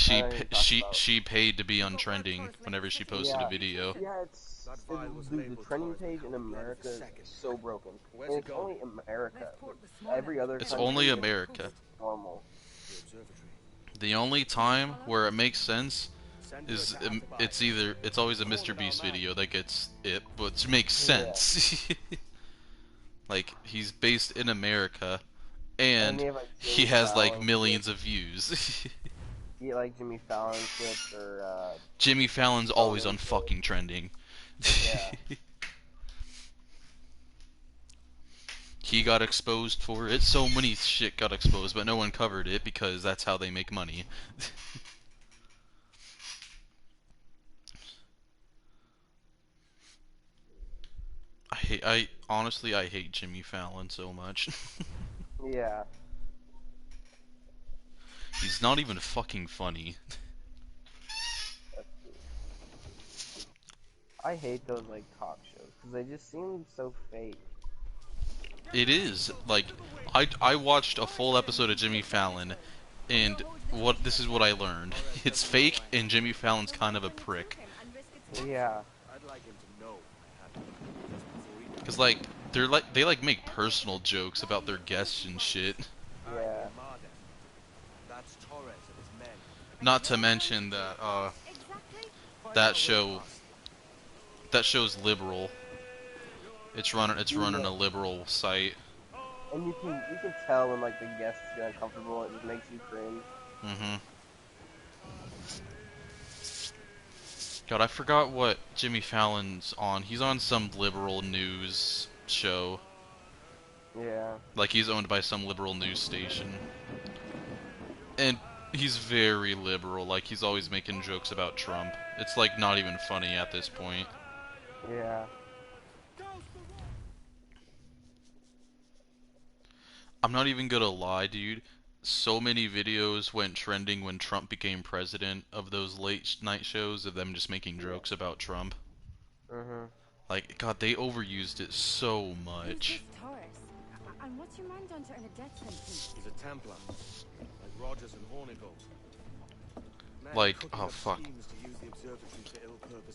I know who you're talking about. She paid to be on trending whenever she posted a Yeah. video. Yeah, dude, the trending page in America is so broken. And it's only America. Every other It's country only is America. normal. The only time where it makes sense is it's always a Mr. Beast video that gets it, which makes sense. Like, he's based in America, and they have, like, he Jimmy has like Fallon millions clips. of views. Yeah, like Jimmy Fallon clips or Jimmy Fallon's always on Rogan fucking trending. Yeah. He got exposed for it. So many shit got exposed, but no one covered it because that's how they make money. Honestly, I hate Jimmy Fallon so much. Yeah. He's not even fucking funny. I hate those like talk shows because they just seem so fake. It is. Like, I watched a full episode of Jimmy Fallon, and this is what I learned. It's fake, and Jimmy Fallon's kind of a prick. Yeah. Cause like they make personal jokes about their guests and shit. Yeah. Not to mention that that show's liberal. It's running a liberal site. And you can tell when like the guests get uncomfortable. It just makes you cringe. God, I forgot what Jimmy Fallon's on. He's on some liberal news show. Yeah. Like, he's owned by some liberal news station. And he's very liberal. Like, he's always making jokes about Trump. It's like not even funny at this point. Yeah. I'm not even gonna lie, dude. So many videos went trending when Trump became president of those late night shows of them just making jokes about Trump. Like, God, they overused it so much. And what's your man done to earn a death sentence? He's a Templar, like Rogers and Hornigold. Like, oh fuck.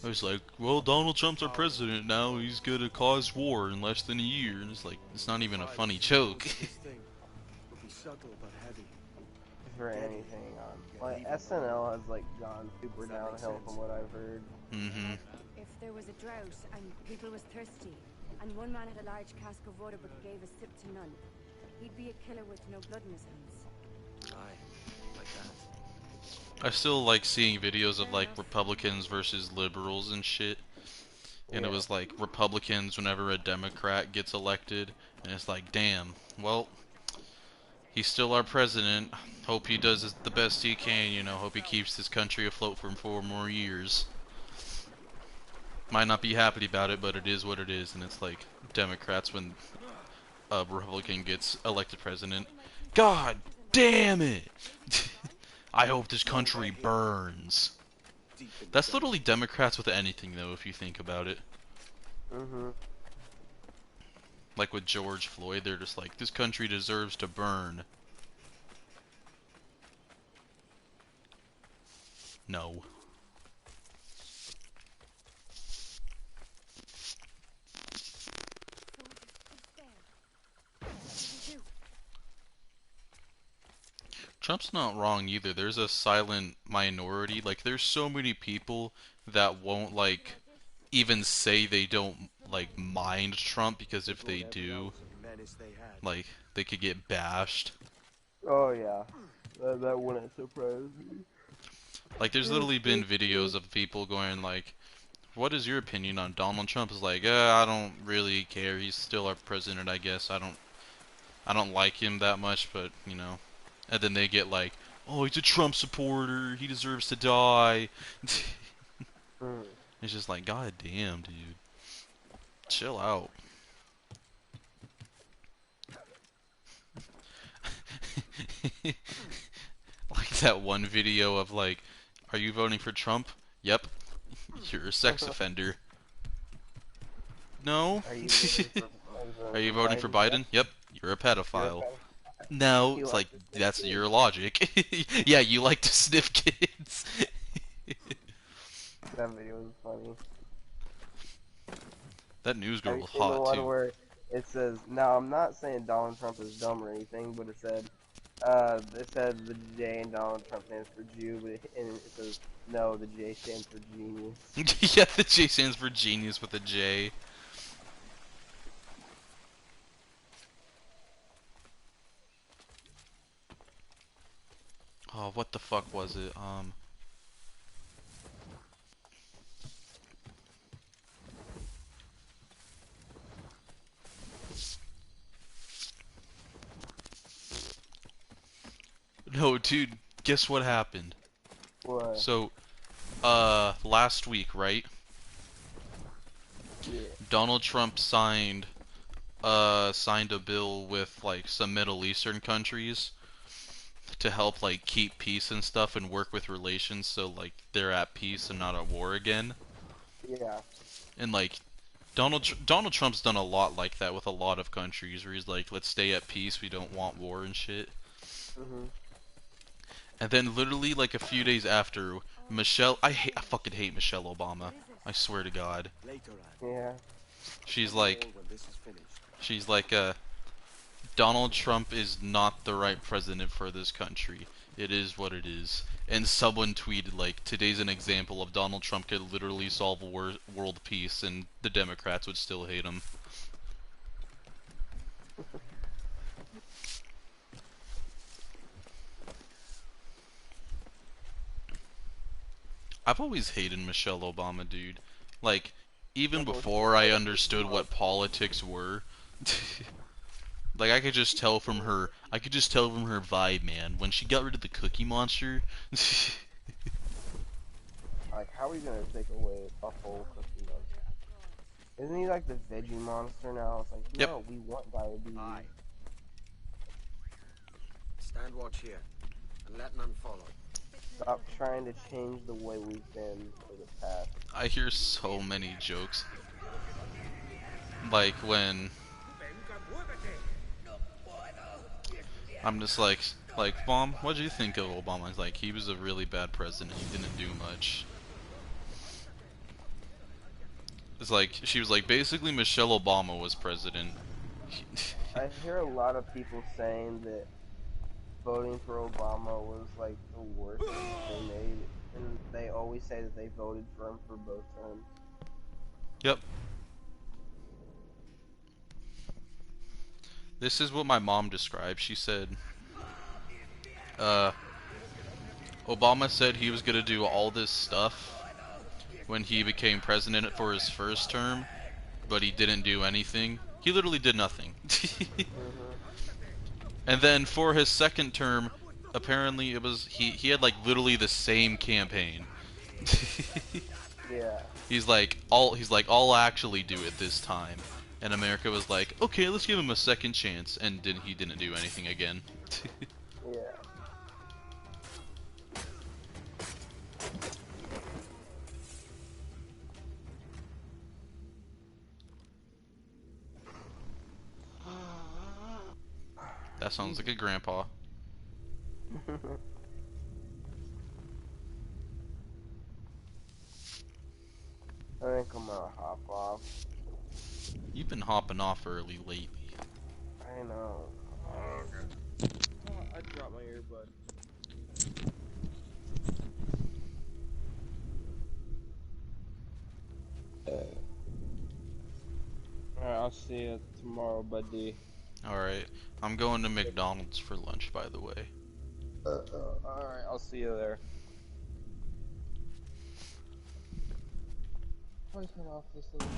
I was like, well, Donald Trump's our president now. He's gonna cause war in less than a year, and it's like, it's not even a funny joke. For anything on like SNL has like gone super downhill from what I've heard. If there was a drought and people was thirsty, and one man had a large cask of water but gave a sip to none, he'd be a killer with no blood in his hands. Aye, like that. I still like seeing videos of like Republicans versus liberals and shit. And it was like Republicans whenever a Democrat gets elected, and it's like, damn, well, he's still our president. Hope he does the best he can, you know, hope he keeps this country afloat for 4 more years. Might not be happy about it, but it is what it is, and it's like Democrats when a Republican gets elected president. God damn it! I hope this country burns. That's literally Democrats with anything, though, if you think about it. Like with George Floyd, they're just like, this country deserves to burn. No. Trump's not wrong either. There's a silent minority. Like, there's so many people that won't, like, even say they don't, like, mind Trump, because if they do, like, they could get bashed. Oh yeah, that wouldn't surprise me. Like, there's literally been videos of people going, like, what is your opinion on Donald Trump? Is like, I don't really care. He's still our president, I guess. I don't like him that much, but, you know. And then they get like, oh, he's a Trump supporter. He deserves to die. Mm. It's just like, god damn, dude. Chill out. Like that one video of like, are you voting for Trump? Yep. You're a sex offender. No. Are you voting for? Are you Are voting you for voting for Biden? Yep. Biden? Yep. You're a You're a pedophile. pedophile. No. He It's likes like, to sniff that's kids. your logic. Yeah, you like to sniff kids. That video was funny. That news Have girl you was seen the hot one too. where it says? Now, I'm not saying Donald Trump is dumb or anything, but it said the J in Donald Trump stands for Jew, but and it says no, the J stands for genius. Yeah, the J stands for genius with a J. Oh, what the fuck was it? No, dude, guess what happened? What? So, last week, right? Yeah. Donald Trump signed a bill with like some Middle Eastern countries to help like keep peace and stuff and work with relations so like they're at peace and not at war again. Yeah. And like Donald Trump's done a lot like that with a lot of countries where he's like, let's stay at peace, we don't want war and shit. Mhm. And then literally like a few days after, I fucking hate Michelle Obama. I swear to God. Later, Anne. Yeah. She's Let me like know when this is finished. she's like Donald Trump is not the right president for this country. It is what it is. And someone tweeted like, today's an example of Donald Trump could literally solve world peace and the Democrats would still hate him. I've always hated Michelle Obama, dude. Like, even before I understood what politics were. Like I could just tell from her vibe, man. When she got rid of the Cookie Monster, Like, how are we gonna take away a whole Cookie Monster? Isn't he like the veggie monster now? It's like, Yep. no, we want diabetes. Aye. Stand watch here, and let none follow. Stop trying to change the way we've been for the past. I hear so many jokes. Like when I'm just like, Mom, what did you think of Obama? He's like, he was a really bad president. He didn't do much. It's like she was like, basically Michelle Obama was president. I hear a lot of people saying that voting for Obama was like the worst decision they made, and they always say that they voted for him for both terms. Yep. This is what my mom described. She said, Obama said he was gonna do all this stuff when he became president for his first term, but he didn't do anything. He literally did nothing. And then for his second term, apparently it was he had like literally the same campaign. Yeah. He's like I'll actually do it this time. And America was like, okay, let's give him a second chance, and he didn't do anything again. Yeah. That sounds like a grandpa. I think I'm gonna hop off. You've been hopping off early lately. I know. I dropped my earbud. Alright, I'll see you tomorrow, buddy. Alright, I'm going to McDonald's for lunch, by the way. Alright, I'll see you there. How do I turn off this thing?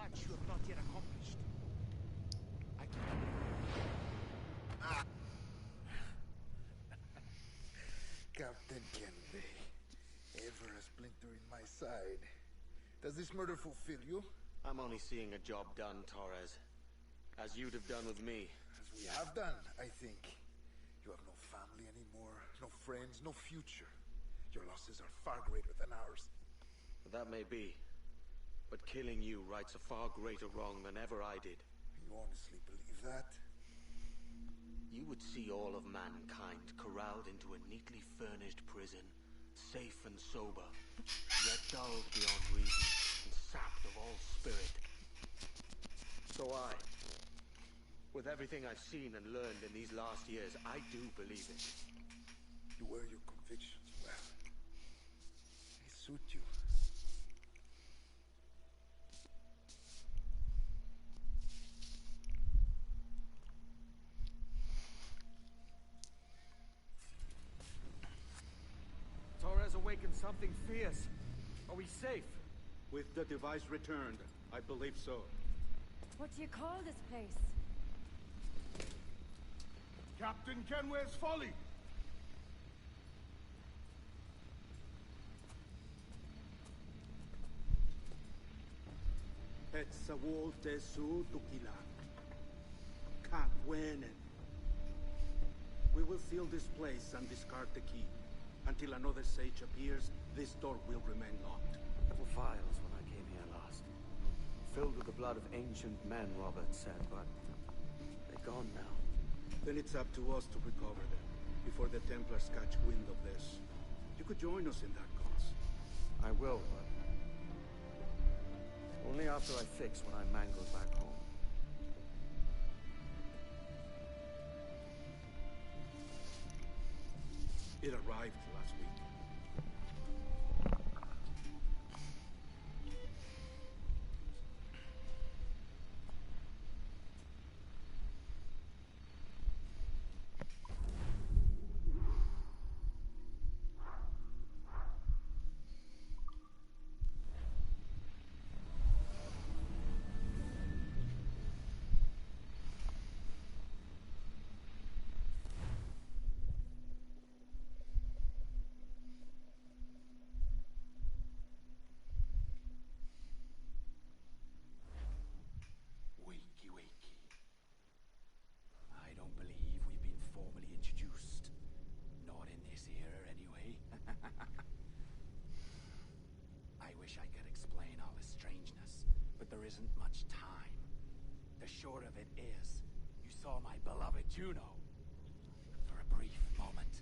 much you have not yet accomplished. I can. Captain Kennedy, ever a splinter in my side. Does this murder fulfill you? I'm only seeing a job done, Torres. As you'd have done with me. As we have done, I think. You have no family anymore, no friends, no future. Your losses are far greater than ours. That may be. But killing you rights a far greater wrong than ever I did. You honestly believe that? You would see all of mankind corralled into a neatly furnished prison, safe and sober, yet dulled beyond reason and sapped of all spirit. So with everything I've seen and learned in these last years, I do believe it. You wear your convictions well. They suit you. Torres awakened something fierce. Are we safe? With the device returned, I believe so. What do you call this place? Captain Kenway's Folly! Etsawolte su tukila. Katwenen. We will seal this place and discard the key. Until another sage appears, this door will remain locked. There were vials when I came here last. Filled with the blood of ancient men, Robert said, but they're gone now. Then it's up to us to recover them, before the Templars catch wind of this. You could join us in that cause. I will, but only after I fix what I mangled back home. It arrived last week. Wakey, wakey. I don't believe we've been formally introduced. Not in this era, anyway. I wish I could explain all the strangeness, but there isn't much time. The short of it is, you saw my beloved Juno. For a brief moment,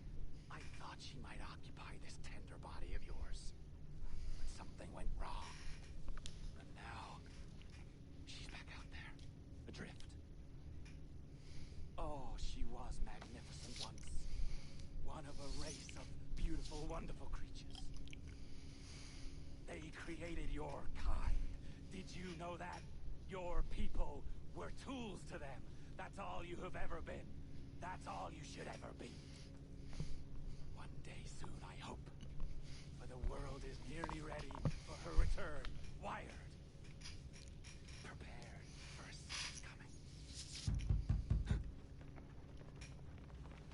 I thought she might occupy this tender body of yours. But something went wrong. And now, she's back out there, adrift. Oh, she was magnificent once. One of a race of beautiful, wonderful creatures. They created your kind. Did you know that? Your people were tools to them. That's all you have ever been. That's all you should ever be. One day soon, I hope. For the world is nearly ready for her return. Wired. Prepared for a siege coming.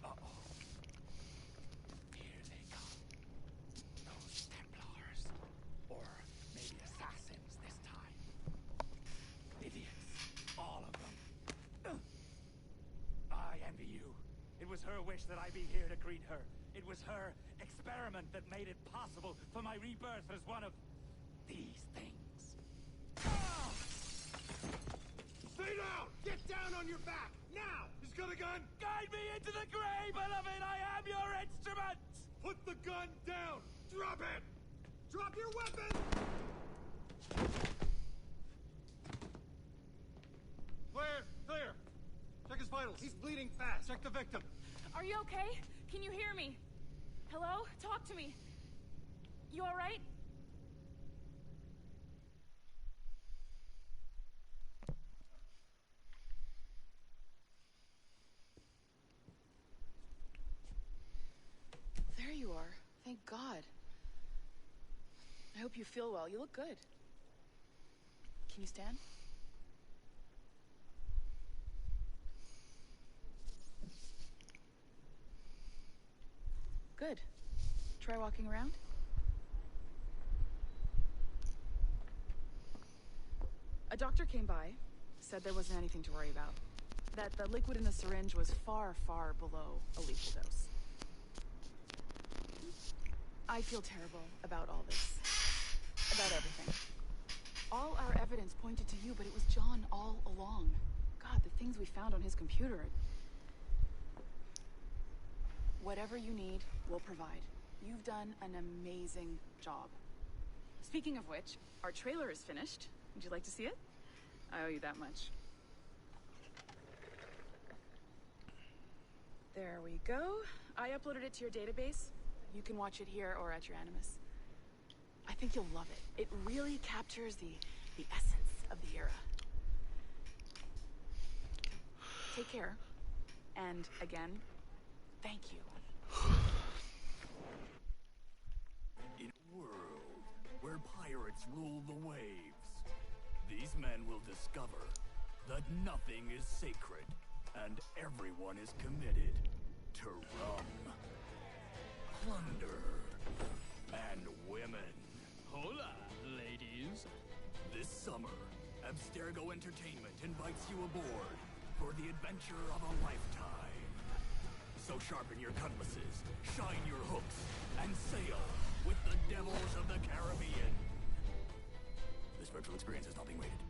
Uh-oh. Here they come. Those Templars. Or maybe assassins this time. Idiots. All of them. I envy you. It was her wish that I be here to greet her. It was her experiment that made it possible for my rebirth as one of these things. Stay down! Get down on your back! Now! He's got a gun! Guide me into the grave, beloved! I am your instrument! Put the gun down! Drop it! Drop your weapon! Clear! Clear! Check his vitals. He's bleeding fast. Check the victim. Are you okay? Can you hear me? Hello? Talk to me. You alright? There you are. Thank God. I hope you feel well. You look good. Can you stand? Good. Try walking around. A doctor came by, said there wasn't anything to worry about. That the liquid in the syringe was far, far below a lethal dose. I feel terrible about all this. About everything. All our evidence pointed to you, but it was John all along. God, the things we found on his computer. Whatever you need, we'll provide. You've done an amazing job. Speaking of which, our trailer is finished. Would you like to see it? I owe you that much. There we go. I uploaded it to your database. You can watch it here or at your Animus. I think you'll love it. It really captures the essence of the era. Take care. And again, thank you. In a world where pirates rule the waves, these men will discover that nothing is sacred and everyone is committed to rum, plunder, and women. Hola, ladies. This summer, Abstergo Entertainment invites you aboard for the adventure of a lifetime. So sharpen your cutlasses, shine your hooks, and sail with the devils of the Caribbean. This virtual experience is not being rated.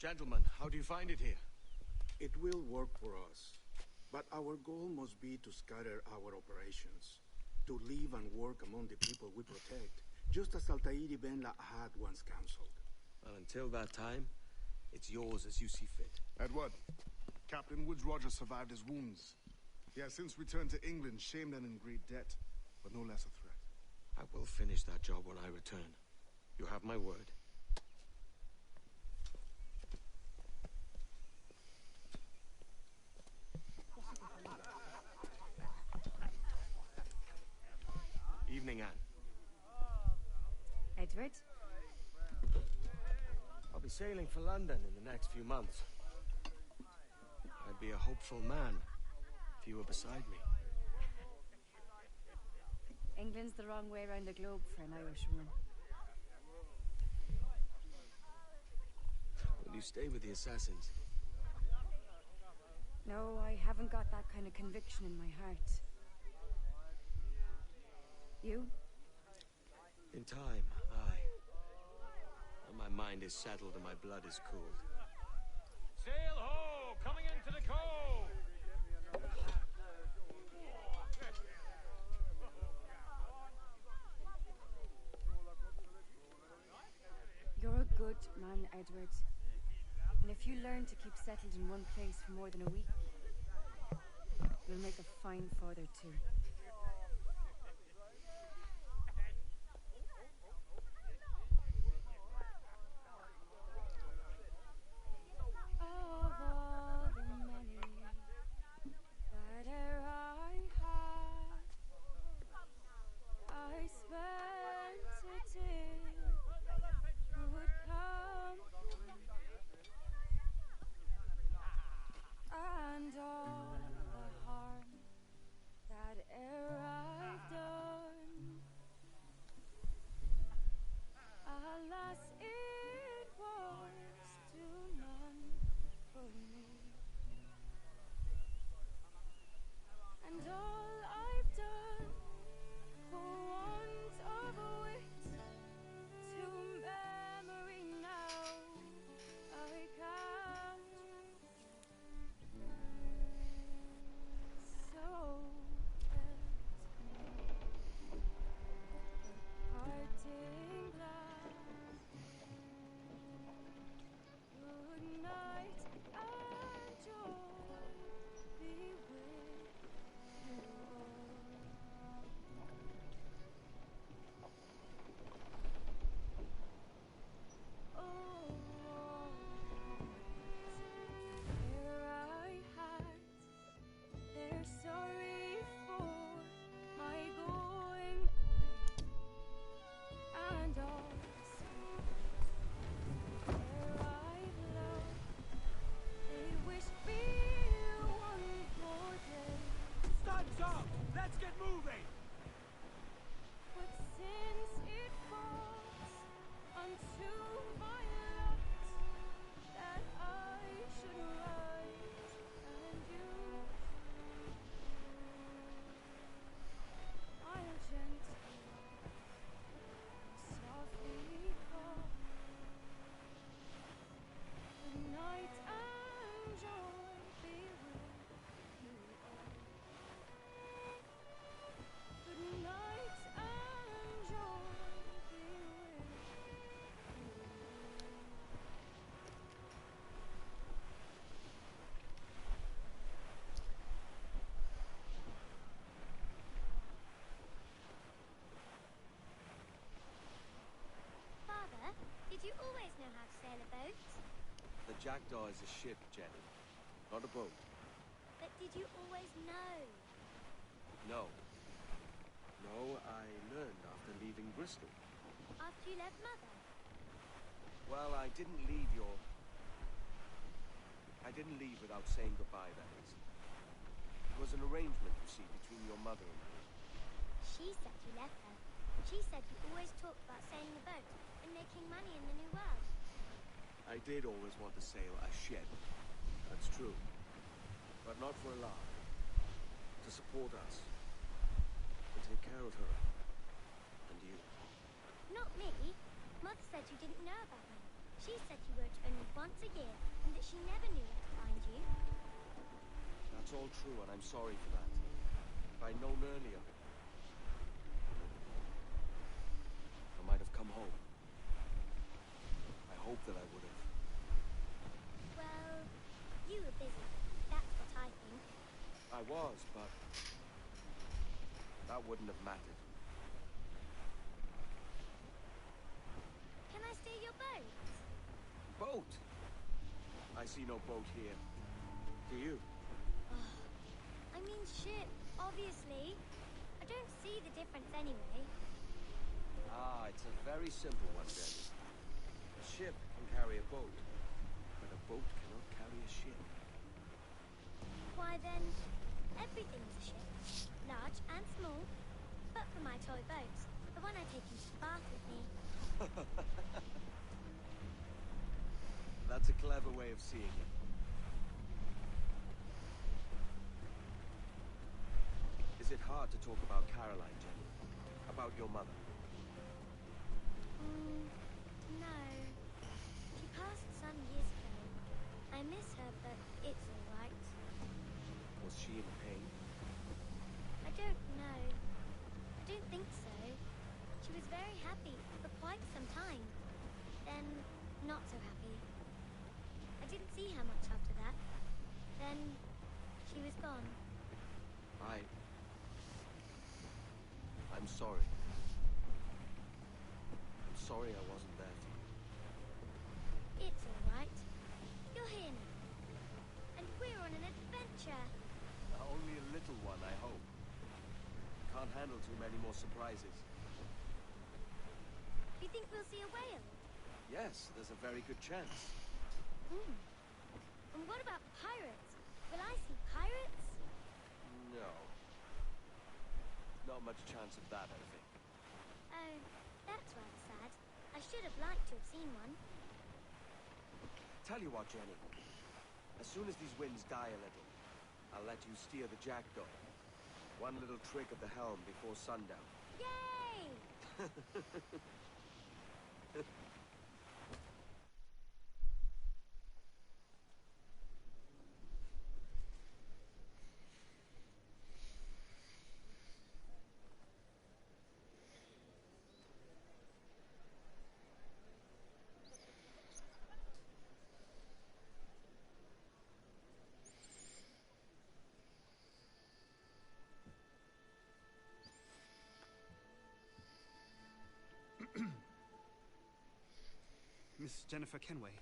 Gentlemen, how do you find it here? It will work for us. But our goal must be to scatter our operations. To live and work among the people we protect. Just as Altair Ben Lahad once counseled. Well, until that time, it's yours as you see fit. Edward, Captain Woods Rogers survived his wounds. He has since returned to England, shamed and in great debt, but no less a threat. I will finish that job when I return. You have my word. Evening, Anne. Edward? I'll be sailing for London in the next few months. I'd be a hopeful man if you were beside me. England's the wrong way around the globe for an Irishwoman. Will you stay with the assassins? No, I haven't got that kind of conviction in my heart. You? In time, aye. When my mind is settled and my blood is cooled. Sail ho! Coming into the cove! man, Edward. And if you learn to keep settled in one place for more than a week, you'll make a fine father too. Of all the money that e'er I had, I spent it in good company, and all the harm that e'er I've done, alas, it was to none but me. And all I've done for want of wit, to memory now I count. So parting glass, good night and joy be with you all. Oh, here I had, they're sorry for my going away, and all there I've loved, they wish me one more day. Stun's up! Let's get moving! But since it falls unto my lot that I should write and use, I'll gently and softly call. Good night and joy be with you all. Good night and joy be with you all. Father, did you always know how to sail a boat? The Jackdaw is a ship, Jenny, not a boat. But did you always know? No. No, I learned after leaving Bristol. After you left Mother? Well, I didn't leave without saying goodbye, that is. It was an arrangement, you see, between your mother and me. She said you left her. She said you always talked about sailing a boat and making money in the New World. I did always want to sail a ship. That's true. But not for a laugh. To support us. To take care of her. And you. Not me. Mother said you didn't know about me. She said you worked only once a year and that she never knew where to find you. That's all true, and I'm sorry for that. If I'd known earlier, I might have come home. I hope that I would have. Well, you were busy. That's what I think. I was, but that wouldn't have mattered. Can I steal your boat? Boat? I see no boat here. Do you? I mean ship, obviously. I don't see the difference anyway. Ah, it's a very simple one, Jenny. A ship can carry a boat, but a boat cannot carry a ship. Why then, everything's a ship. Large and small. But for my toy boat, the one I take into the bath with me. That's a clever way of seeing it. Is it hard to talk about Caroline, Jenny? About your mother? No. She passed some years ago. I miss her, but it's all right. Was she in pain? I don't know. I don't think so. She was very happy for quite some time. Then not so happy. I didn't see her much after that. Then she was gone. I'm sorry. I'm sorry I wasn't there for you. It's all right. You're here now. And we're on an adventure. Only a little one, I hope. Can't handle too many more surprises. Do you think we'll see a whale? Yes, there's a very good chance. And what about pirates? Will I see pirates? No. Not much chance of that, I think. Oh, that's rather sad. I should have liked to have seen one. Tell you what, Jenny. As soon as these winds die a little, I'll let you steer the jackdaw. One little trick of the helm before sundown. Yay! Miss Jennifer Kenway,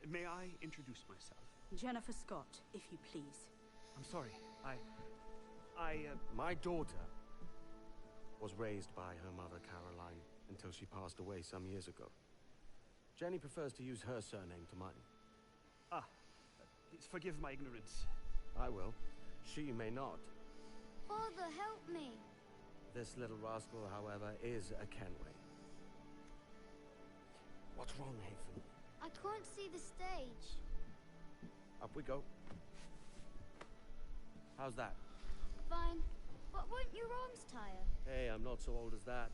may I introduce myself? Jennifer Scott, if you please. I'm sorry, My daughter was raised by her mother, Caroline, until she passed away some years ago. Jenny prefers to use her surname to mine. Please forgive my ignorance. I will. She may not. Father, help me. This little rascal, however, is a Kenway. What's wrong, Hafen? I can't see the stage. Up we go. How's that? Fine. But won't your arms tire? Hey, I'm not so old as that.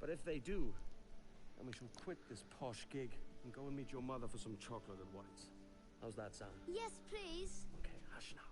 But if they do, then we shall quit this posh gig and go and meet your mother for some chocolate and whites. How's that sound? Yes, please. Okay, hush now.